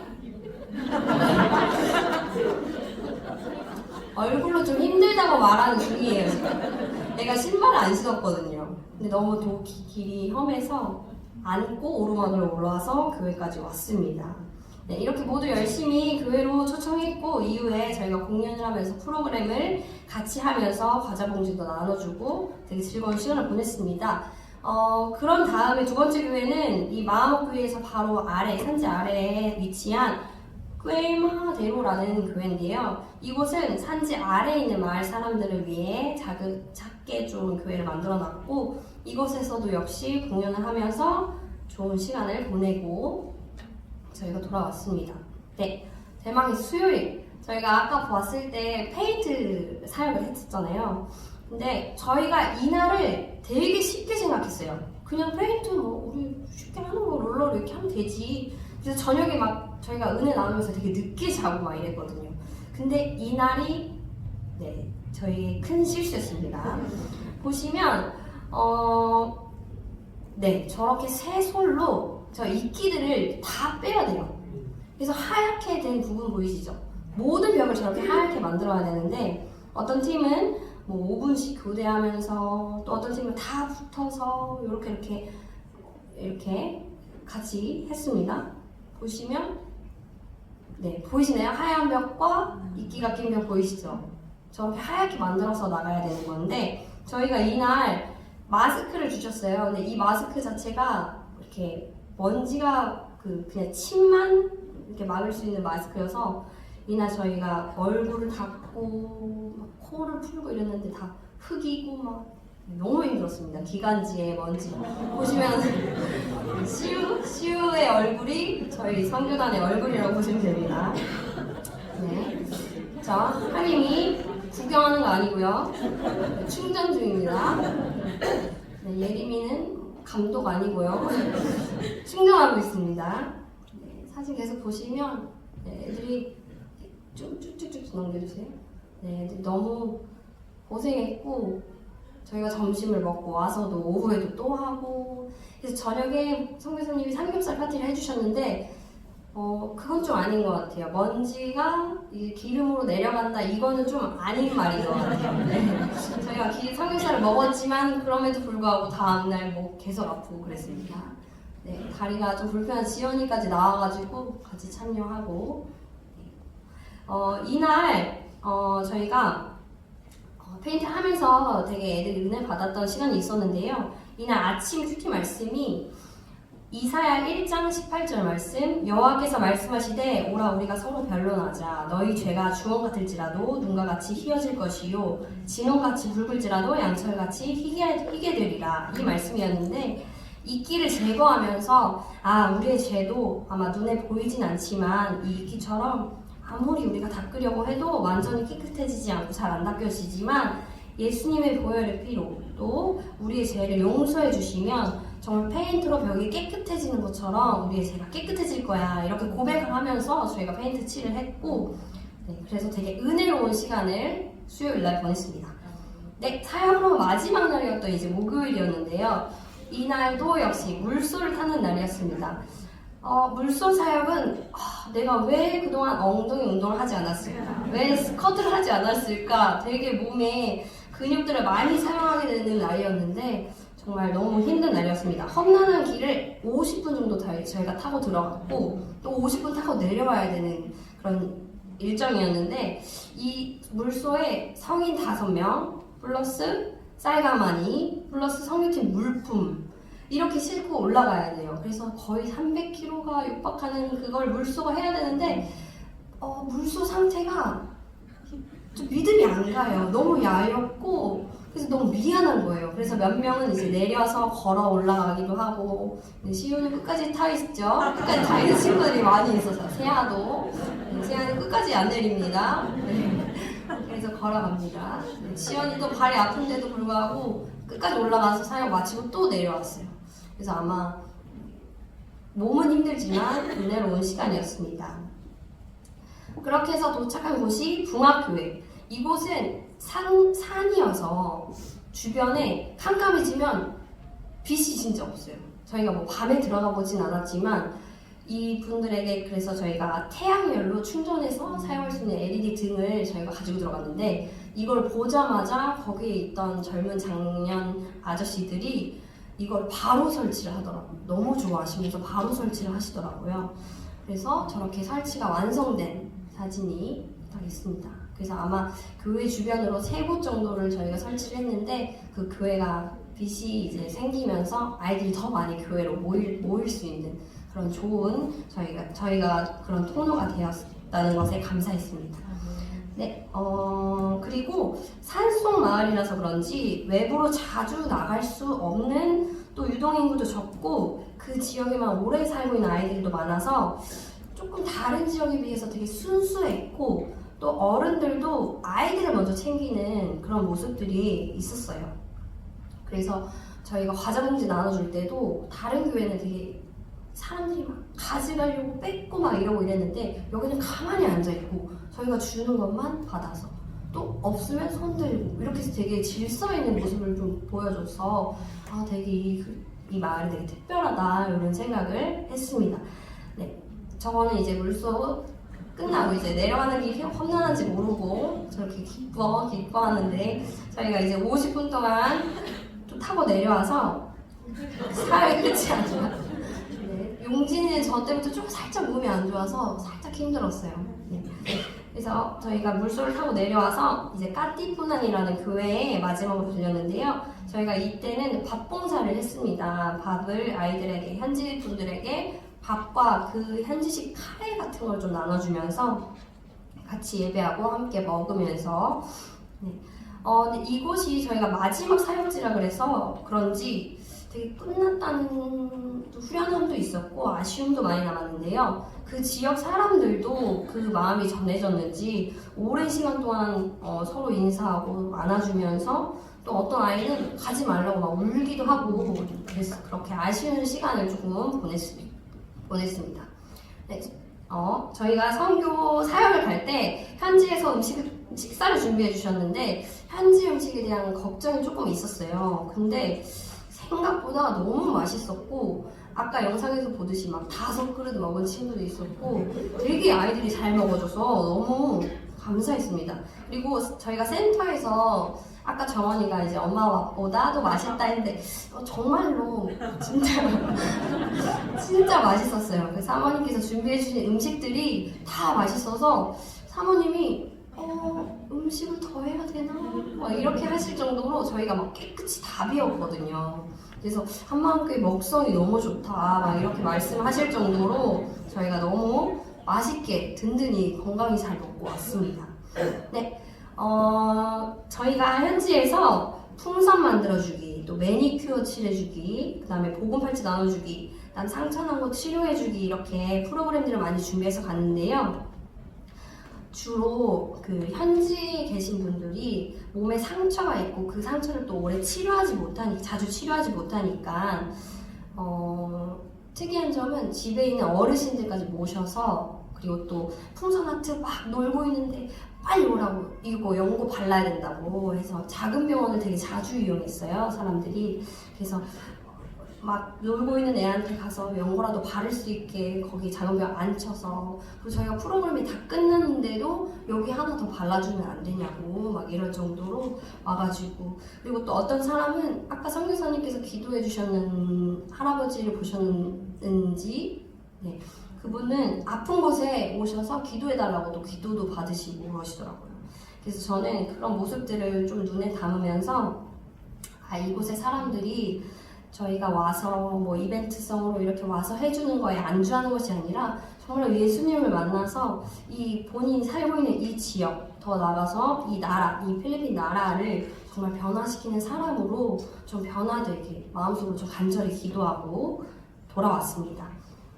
얼굴로 좀 힘들다고 말하는 중이에요. 지금. 내가 신발을 안 신었거든요. 근데 너무 길이 험해서 안고 오르막으로 올라와서 교회까지 왔습니다. 네, 이렇게 모두 열심히 교회로 초청했고 이후에 저희가 공연을 하면서 프로그램을 같이 하면서 과자 봉지도 나눠주고 되게 즐거운 시간을 보냈습니다. 그런 다음에 두 번째 교회는 이 마음교회에서 바로 아래, 산지 아래에 위치한 꿰마대로라는 교회인데요. 이곳은 산지 아래에 있는 마을 사람들을 위해 작게 좀 교회를 만들어놨고 이곳에서도 역시 공연을 하면서 좋은 시간을 보내고 저희가 돌아왔습니다. 네, 대망의 수요일 저희가 아까 봤을 때 페인트 사용을 했었잖아요. 근데 저희가 이날을 되게 쉽게 생각했어요. 그냥 페인트 뭐 우리 쉽게 하는 거 롤러로 이렇게 하면 되지. 그래서 저녁에 막 저희가 은혜 나누면서 되게 늦게 자고 막 이랬거든요. 근데 이날이 네, 저희의 큰 실수였습니다. 보시면 네, 저렇게 새 솔로 저 이끼들을 다 빼야 돼요. 그래서 하얗게 된 부분 보이시죠? 모든 벽을 저렇게 하얗게 만들어야 되는데 어떤 팀은 뭐 5분씩 교대하면서 또 어떤 팀은 다 붙어서 이렇게 같이 했습니다. 보시면 네, 보이시나요? 하얀 벽과 이끼가 낀 벽 보이시죠? 저렇게 하얗게 만들어서 나가야 되는 건데 저희가 이날 마스크를 주셨어요. 근데 이 마스크 자체가 이렇게 먼지가 그냥 침만 이렇게 막을 수 있는 마스크여서 이날 저희가 얼굴을 닦고 막 코를 풀고 이랬는데 다 흙이고 막 너무 힘들었습니다. 기관지에 먼지. 보시면 시우의 얼굴이 저희 선교단의 얼굴이라고 보시면 됩니다. 네. 자, 하림이 구경하는 거 아니고요. 충전 중입니다. 네, 예림이는 감독 아니고요. 충전하고 있습니다. 네, 사진 계속 보시면 네, 애들이 쭉쭉쭉쭉 넘겨주세요. 네, 애들 너무 고생했고 저희가 점심을 먹고 와서도 오후에도 또 하고 그래서 저녁에 성 교수님이 삼겹살 파티를 해주셨는데 그건 좀 아닌 것 같아요. 먼지가 기름으로 내려간다 이거는 좀 아닌 말인 것 같아요. 네. 저희가 삼겹살을 먹었지만 그럼에도 불구하고 다음날 뭐 계속 아프고 그랬습니다. 네, 다리가 좀 불편한 지연이까지 나와가지고 같이 참여하고 이날 저희가 페인트 하면서 되게 애들이 은혜 받았던 시간이 있었는데요. 이날 아침 큐티 말씀이 이사야 1장 18절 말씀 여호와께서 말씀하시되 오라 우리가 서로 변론하자 너희 죄가 주홍 같을지라도 눈과 같이 희어질 것이요 진홍같이 붉을지라도 양철같이 희게 되리라 이 말씀이었는데 이끼를 제거하면서 우리의 죄도 아마 눈에 보이진 않지만 이 이끼처럼 아무리 우리가 닦으려고 해도 완전히 깨끗해지지 않고 잘 안 닦여지지만 예수님의 보혈의 피로 또 우리의 죄를 용서해 주시면 정말 페인트로 벽이 깨끗해지는 것처럼 우리의 죄가 깨끗해질 거야 이렇게 고백을 하면서 저희가 페인트 칠을 했고 네, 그래서 되게 은혜로운 시간을 수요일날 보냈습니다. 네, 사역으로 마지막 날이었던 이제 목요일이었는데요. 이날도 역시 물소를 타는 날이었습니다. 물소 사역은 내가 왜 그동안 엉덩이 운동을 하지 않았을까? 왜 스쿼트를 하지 않았을까? 되게 몸에 근육들을 많이 사용하게 되는 날이었는데 정말 너무 힘든 날이었습니다. 험난한 길을 50분 정도 저희가 타고 들어갔고 또 50분 타고 내려와야 되는 그런 일정이었는데 이 물소에 성인 5명 플러스 쌀가마니 플러스 성교팀 물품 이렇게 싣고 올라가야 돼요. 그래서 거의 300kg가 육박하는 그걸 물소가 해야 되는데 물소 상태가 좀 믿음이 안 가요. 너무 야였고 그래서 너무 미안한 거예요. 그래서 몇 명은 이제 내려서 걸어 올라가기도 하고 시우는 끝까지 타 있죠. 끝까지 타 있는 친구들이 많이 있어서 세아도 세아는 끝까지 안 내립니다. 네. 그래서 걸어갑니다. 시연이도 발이 아픈데도 불구하고 끝까지 올라가서 사역 마치고 또 내려왔어요. 그래서 아마 몸은 힘들지만 은혜로운 시간이었습니다. 그렇게 해서 도착한 곳이 붕합교회. 이곳은 산이어서 주변에 캄캄해지면 빛이 진짜 없어요. 저희가 뭐 밤에 들어가 보진 않았지만 이 분들에게 그래서 저희가 태양열로 충전해서 사용할 수 있는 LED 등을 저희가 가지고 들어갔는데 이걸 보자마자 거기에 있던 젊은 장년 아저씨들이 이걸 바로 설치를 하더라고요. 너무 좋아하시면서 바로 설치를 하시더라고요. 그래서 저렇게 설치가 완성된 사진이 딱 있습니다. 그래서 아마 교회 주변으로 3곳 정도를 저희가 설치를 했는데 그 교회가 빛이 이제 생기면서 아이들이 더 많이 교회로 모일 수 있는 그런 좋은 저희가 그런 통로가 되었다는 것에 감사했습니다. 네, 그리고 산속 마을이라서 그런지 외부로 자주 나갈 수 없는 또 유동인구도 적고 그 지역에만 오래 살고 있는 아이들도 많아서 조금 다른 지역에 비해서 되게 순수했고 또 어른들도 아이들을 먼저 챙기는 그런 모습들이 있었어요. 그래서 저희가 과자 봉지 나눠줄 때도 다른 교회는 되게 사람들이 막 가져가려고 뺏고 막 이러고 이랬는데 여기는 가만히 앉아있고 저희가 주는 것만 받아서 또 없으면 손들고 이렇게 해서 되게 질서 있는 모습을 좀 보여줘서 아 되게 이 마을이 되게 특별하다 이런 생각을 했습니다. 네, 저거는 이제 물속 끝나고 이제 내려가는 길이 험난한지 모르고 저렇게 기뻐하는데 저희가 이제 50분 동안 좀 타고 내려와서 사회 끝이 아니라 용진이는 저 때부터 좀 살짝 몸이 안 좋아서 살짝 힘들었어요. 네. 그래서 저희가 물소를 타고 내려와서 이제 까띠푸난이라는 교회에 마지막으로 들렸는데요. 저희가 이때는 밥 봉사를 했습니다. 밥을 아이들에게, 현지 분들에게 밥과 그 현지식 카레 같은 걸 좀 나눠주면서 같이 예배하고 함께 먹으면서 네. 근데 이곳이 저희가 마지막 사역지라 그래서 그런지 되게 끝났다는 후련함도 있었고 아쉬움도 많이 남았는데요. 그 지역 사람들도 그 마음이 전해졌는지 오랜 시간 동안 서로 인사하고 안아주면서 또 어떤 아이는 가지 말라고 막 울기도 하고 그래서 그렇게 아쉬운 시간을 조금 보냈습니다. 네, 저희가 선교 사역을 갈 때 현지에서 식사를 준비해 주셨는데 현지 음식에 대한 걱정이 조금 있었어요. 근데 생각보다 너무 맛있었고 아까 영상에서 보듯이 막 5그릇 먹은 친구도 있었고 되게 아이들이 잘 먹어줘서 너무 감사했습니다. 그리고 저희가 센터에서 아까 정원이가 이제 엄마보다도 맛있다 했는데 정말로 진짜 맛있었어요. 그 사모님께서 준비해 주신 음식들이 다 맛있어서 사모님이 음식을 더 해야 되나? 막 이렇게 하실 정도로 저희가 막 깨끗이 다 비웠거든요. 그래서 한마음교회 먹성이 너무 좋다 막 이렇게 말씀하실 정도로 저희가 너무 맛있게 든든히 건강히 잘 먹고 왔습니다. 네, 저희가 현지에서 풍선 만들어주기, 또 매니큐어 칠해주기, 그 다음에 보건팔찌 나눠주기, 그다음 상처난 곳 치료해주기 이렇게 프로그램들을 많이 준비해서 갔는데요. 주로 그 현지에 계신 분들이 몸에 상처가 있고 그 상처를 또 오래 자주 치료하지 못하니까 특이한 점은 집에 있는 어르신들까지 모셔서 그리고 또 풍선 하트 막 놀고 있는데 빨리 오라고 이거 연고 발라야 된다고 해서 작은 병원을 되게 자주 이용했어요 사람들이. 그래서 막 놀고 있는 애한테 가서 연고라도 바를 수 있게 거기 작은 병 앉혀서 그리고 저희가 프로그램이 다 끝났는데도 여기 하나 더 발라주면 안 되냐고 막 이럴 정도로 와가지고 그리고 또 어떤 사람은 아까 선교사님께서 기도해 주셨는 할아버지를 보셨는지 네, 그분은 아픈 곳에 오셔서 기도해달라고도 기도도 받으시고 그러시더라고요. 그래서 저는 그런 모습들을 좀 눈에 담으면서 이곳의 사람들이 저희가 와서 뭐 이벤트성으로 이렇게 와서 해주는 거에 안주하는 것이 아니라 정말 예수님을 만나서 이 본인이 살고 있는 이 지역 더 나가서 이 나라, 이 필리핀 나라를 정말 변화시키는 사람으로 좀 변화되게 마음속으로 좀 간절히 기도하고 돌아왔습니다.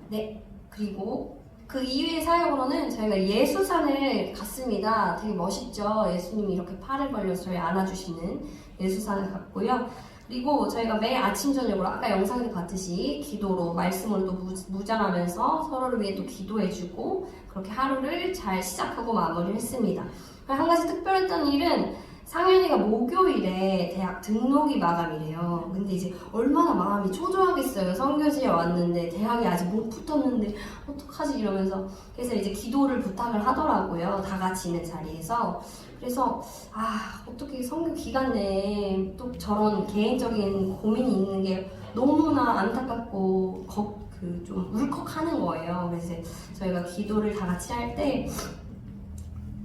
네, 그리고 그 이후의 사역으로는 저희가 예수산을 갔습니다. 되게 멋있죠? 예수님이 이렇게 팔을 벌려서 저희 안아주시는 예수산을 갔고요. 그리고 저희가 매일 아침 저녁으로 아까 영상에 봤듯이 기도로 말씀으로 또 무장하면서 서로를 위해 또 기도해주고 그렇게 하루를 잘 시작하고 마무리를 했습니다. 한 가지 특별했던 일은 상현이가 목요일에 대학 등록이 마감이래요. 근데 이제 얼마나 마음이 초조하겠어요. 선교지에 왔는데 대학에 아직 못 붙었는데 어떡하지 이러면서. 그래서 이제 기도를 부탁을 하더라고요. 다 같이 있는 자리에서. 그래서 어떻게 선교 기간 내에 또 저런 개인적인 고민이 있는 게 너무나 안타깝고 좀 울컥하는 거예요. 그래서 저희가 기도를 다 같이 할 때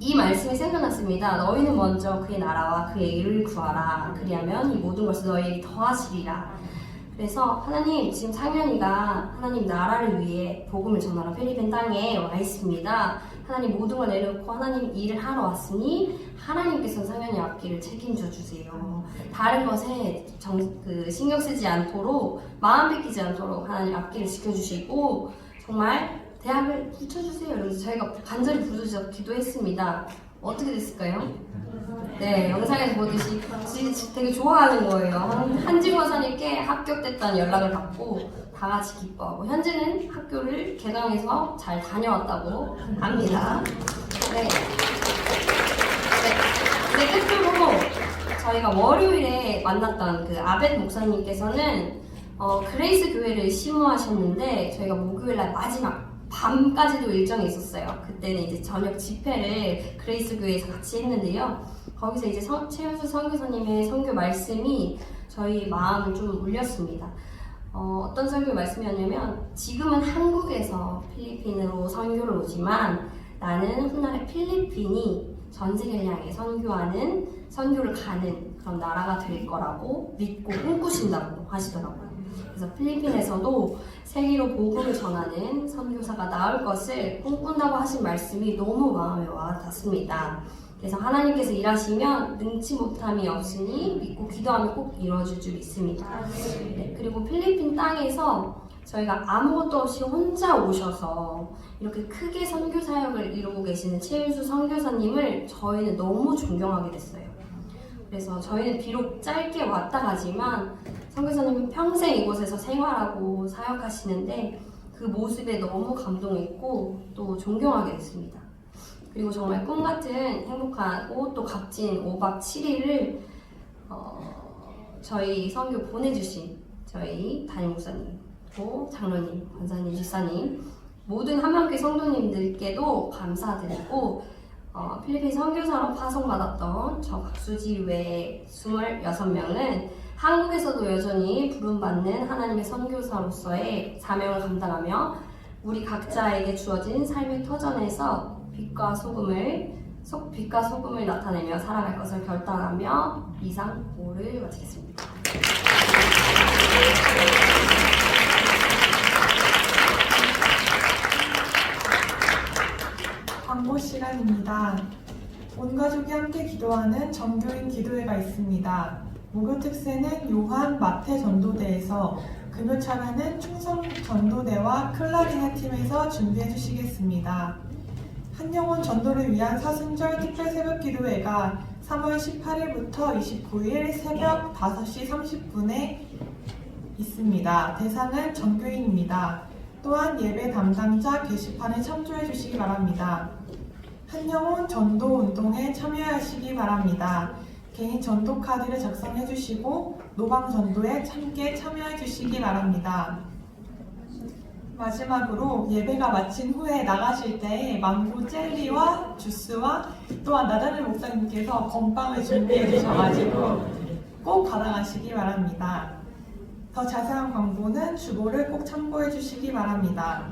이 말씀이 생각났습니다. 너희는 먼저 그의 나라와 그의 일을 구하라. 그리하면 이 모든 것을 너희에게 더하시리라. 그래서 하나님, 지금 상현이가 하나님 나라를 위해 복음을 전하러 필리핀 땅에 와 있습니다. 하나님 모든 걸 내려놓고 하나님 일을 하러 왔으니 하나님께서 상현이 앞길을 책임져 주세요. 다른 것에 신경 쓰지 않도록, 마음 뺏기지 않도록 하나님 앞길을 지켜주시고 정말 대학을 붙여주세요. 이러면서 저희가 간절히 부르짖어 기도했습니다. 어떻게 됐을까요? 네, 영상에서 보듯이 되게 좋아하는 거예요. 한직원사님께 합격됐다는 연락을 받고 다 같이 기뻐하고 현재는 학교를 개강해서 잘 다녀왔다고 합니다. 네. 근데 끝으로 저희가 월요일에 만났던 그 아벳 목사님께서는 그레이스 교회를 심호하셨는데 저희가 목요일날 마지막 밤까지도 일정이 있었어요. 그때는 이제 저녁 집회를 그레이스 교회에서 같이 했는데요. 거기서 이제 최현수 선교사님의 선교 말씀이 저희 마음을 좀 울렸습니다. 어떤 선교 말씀이었냐면 지금은 한국에서 필리핀으로 선교를 오지만 나는 훗날에 필리핀이 전 세계를 향해 선교를 가는 그런 나라가 될 거라고 믿고 꿈꾸신다고 하시더라고요. 그래서 필리핀에서도 세계로 복음을 전하는 선교사가 나올 것을 꿈꾼다고 하신 말씀이 너무 마음에 와닿습니다. 그래서 하나님께서 일하시면 능치 못함이 없으니 믿고 기도하면 꼭 이루어질 줄 믿습니다. 네, 그리고 필리핀 땅에서 저희가 아무것도 없이 혼자 오셔서 이렇게 크게 선교 사역을 이루고 계시는 최윤수 선교사님을 저희는 너무 존경하게 됐어요. 그래서 저희는 비록 짧게 왔다 가지만 선교사님은 평생 이곳에서 생활하고 사역하시는데 그 모습에 너무 감동했고 또 존경하게 됐습니다. 그리고 정말 꿈같은 행복하고 또 값진 5박 7일을 저희 선교 보내주신 저희 담임 목사님, 또 장로님, 권사님, 집사님, 모든 한명교회 성도님들께도 감사드리고 필리핀 선교사로 파송받았던 저 박수지 외 26명은 한국에서도 여전히 부름받는 하나님의 선교사로서의 사명을 감당하며 우리 각자에게 주어진 삶의 터전에서 빛과 소금을 나타내며 살아갈 것을 결단하며 이상 보를 마치겠습니다. 광고 시간입니다. 온 가족이 함께 기도하는 정교인 기도회가 있습니다. 목요 특세는 요한 마태 전도대에서 금요 차례는 충성 전도대와 클라리넷 팀에서 준비해 주시겠습니다. 한영원 전도를 위한 사순절 특별 새벽 기도회가 3월 18일부터 29일 새벽 5시 30분에 있습니다. 대상은 전교인입니다. 또한 예배 담당자 게시판에 참조해 주시기 바랍니다. 한영원 전도 운동에 참여하시기 바랍니다. 개인 전도 카드를 작성해 주시고 노방 전도에 함께 참여해 주시기 바랍니다. 마지막으로 예배가 마친 후에 나가실 때 망고 젤리와 주스와 또한 나다늘 목사님께서 건빵을 준비해 주셔가지고 꼭 받아가시기 바랍니다. 더 자세한 광고는 주보를 꼭 참고해 주시기 바랍니다.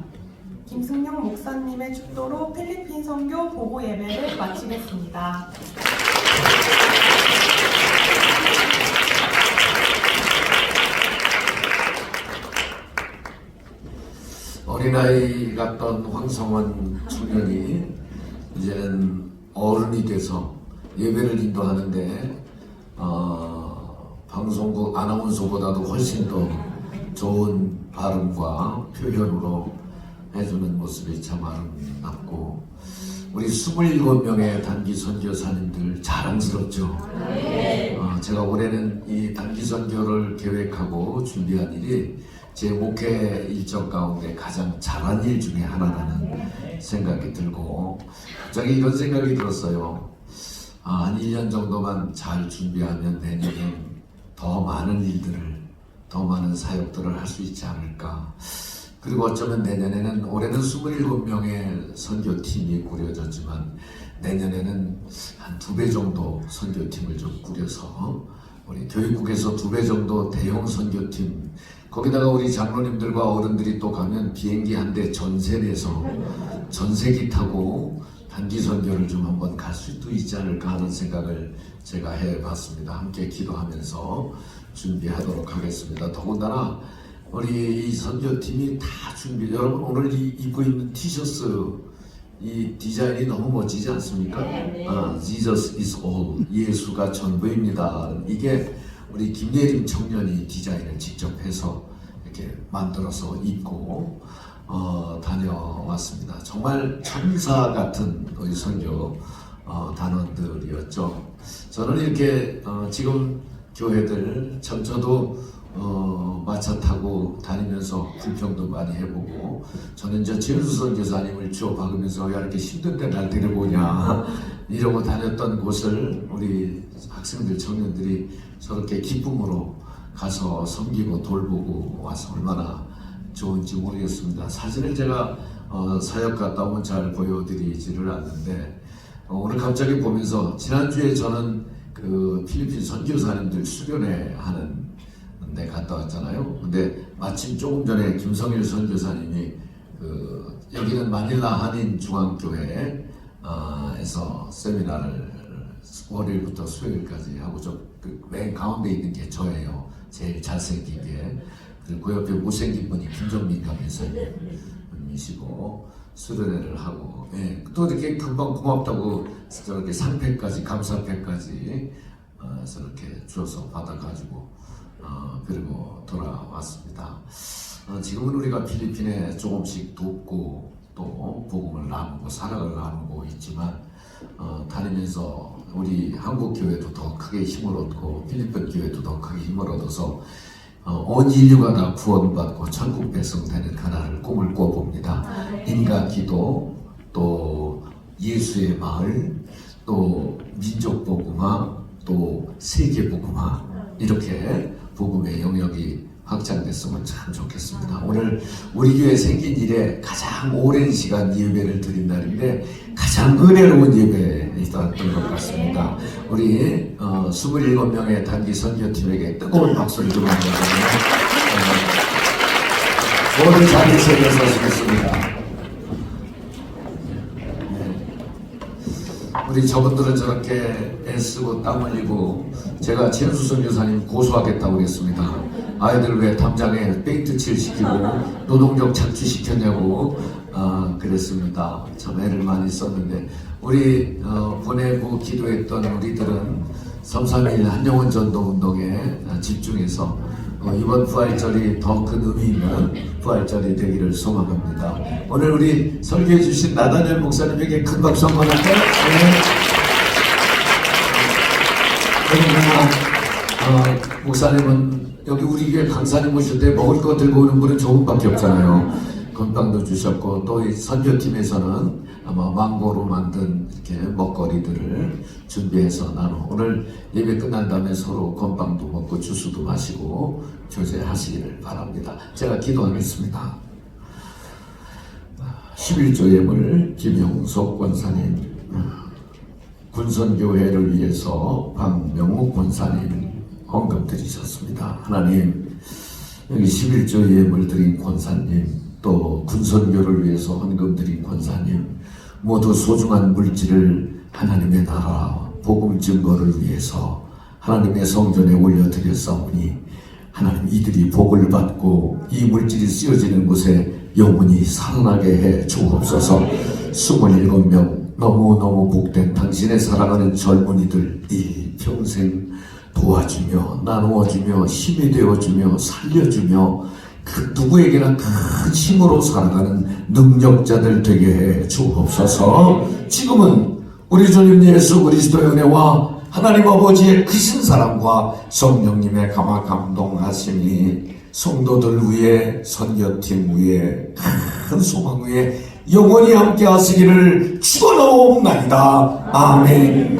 김승용 목사님의 축도로 필리핀 선교 보고 예배를 마치겠습니다. 어린아이 같던 황성원 청년이 이제는 어른이 돼서 예배를 인도하는데 방송국 아나운서보다도 훨씬 더 좋은 발음과 표현으로 해주는 모습이 참 아름답고 우리 27명의 단기 선교사님들 자랑스럽죠. 제가 올해는 이 단기 선교를 계획하고 준비한 일이 제 목회 일정 가운데 가장 잘한 일 중에 하나라는 생각이 들고 갑자기 이런 생각이 들었어요. 한 1년 정도만 잘 준비하면 내년엔 더 많은 일들을, 더 많은 사역들을 할 수 있지 않을까. 그리고 어쩌면 내년에는, 올해는 27명의 선교팀이 꾸려졌지만 내년에는 한 2배 정도 선교팀을 좀 꾸려서 우리 교육국에서 2배 정도 대형 선교팀, 거기다가 우리 장로님들과 어른들이 또 가면 비행기 한 대 전세 내서 전세기 타고 단기 선교를 좀 한번 갈 수도 있지 않을까 하는 생각을 제가 해봤습니다. 함께 기도하면서 준비하도록 하겠습니다. 더군다나 우리 이 선교팀이 다 준비, 여러분 오늘 입고 있는 티셔츠 이 디자인이 너무 멋지지 않습니까? Jesus is all, 예수가 전부입니다. 이게 우리 김예림 청년이 디자인을 직접 해서 이렇게 만들어서 입고 다녀왔습니다. 정말 천사 같은 우리 선교 단원들이었죠. 저는 이렇게 지금 교회들 참 저도 마차 타고 다니면서 불평도 많이 해보고, 저는 이제 최은수 선교사님을 주워 박으면서 왜 이렇게 힘든데 날 데리고 오냐 이러고 다녔던 곳을 우리 학생들 청년들이 저렇게 기쁨으로 가서 섬기고 돌보고 와서 얼마나 좋은지 모르겠습니다. 사진을 제가 사역 갔다 오면 잘 보여드리지를 않는데 오늘 갑자기 보면서, 지난주에 저는 그 필리핀 선교사님들 수련회 하는 데 갔다 왔잖아요. 근데 마침 조금 전에 김성일 선교사님이 여기는 마닐라 한인 중앙교회에서 세미나를 월요일부터 수요일까지 하고, 맨 가운데 있는 게 저예요. 제일 잘생긴 게. 그리고 그 옆에 못생긴 분이 김정민 감리사님이시고 수련회를 하고, 예, 또 이렇게 금방 고맙다고 저렇게 상패까지, 감사패까지 저렇게 주어서 받아가지고 그리고 돌아왔습니다. 지금은 우리가 필리핀에 조금씩 돕고 또 복음을 나누고 사랑을 나누고 있지만 다니면서 우리 한국 교회도 더 크게 힘을 얻고 필리핀 교회도 더 크게 힘을 얻어서 온 인류가 다 구원받고 천국 백성 되는 그날을 꿈을 꿔봅니다. 인간 기도, 또 예수의 마을, 또 민족 복음화, 또 세계 복음화, 이렇게 복음의 영역이 확장됐으면 참 좋겠습니다. 오늘 우리 교회 생긴 이래 가장 오랜 시간 예배를 드린 날인데 가장 은혜로운 예배였던 것 같습니다. 우리 27명의 단기 선교팀에게 뜨거운 박수를 좀 한번 모든 자리에서 일어서시겠습니다. 우리 저분들은 저렇게 애쓰고 땀 흘리고, 제가 최은수 선교사님 고소하겠다고 그랬습니다. 아이들 왜 담장에 페인트 칠 시키고 노동력 착취시켰냐고 그랬습니다. 참 애를 많이 썼는데, 우리 보내고 기도했던 우리들은 3.3.1 한영원 전도 운동에 집중해서 이번 부활절이 더 큰 의미 있는 부활절이 되기를 소망합니다. 오늘 우리 설교해 주신 나다니엘 목사님에게 큰 박수 한번 할까요? 네. 목사님은 여기 우리 교회 강사님 오실 때 먹을 거 들고 오는 분은 조금밖에 없잖아요. 건빵도 주셨고, 또 이 선교팀에서는 아마 망고로 만든 이렇게 먹거리들을 준비해서 오늘 예배 끝난 다음에 서로 건빵도 먹고 주스도 마시고 교제하시기를 바랍니다. 제가 기도하겠습니다. 11조 예물 김용석 권사님, 군선교회를 위해서 박명욱 권사님 헌금 드리셨습니다. 하나님, 여기 11조 예물 드린 권사님, 또 군선교를 위해서 헌금 드린 권사님, 모두 소중한 물질을 하나님의 나라 복음 증거를 위해서 하나님의 성전에 올려드렸사오니 하나님, 이들이 복을 받고 이 물질이 쓰여지는 곳에 영원히 살아나게 해 주옵소서. 27명 너무너무 복된 당신의 사랑하는 젊은이들 이 평생 도와주며 나누어주며 힘이 되어주며 살려주며 그 누구에게나 큰 힘으로 살아가는 능력자들 되게 해 주옵소서. 지금은 우리 주님 예수 그리스도의 은혜와 하나님 아버지의 크신 사랑과 성령님의 감화 감동하심이 성도들 위에, 선교팀 위에, 큰 소망 위에 영원히 함께 하시기를 축원하옵나이다. 아멘.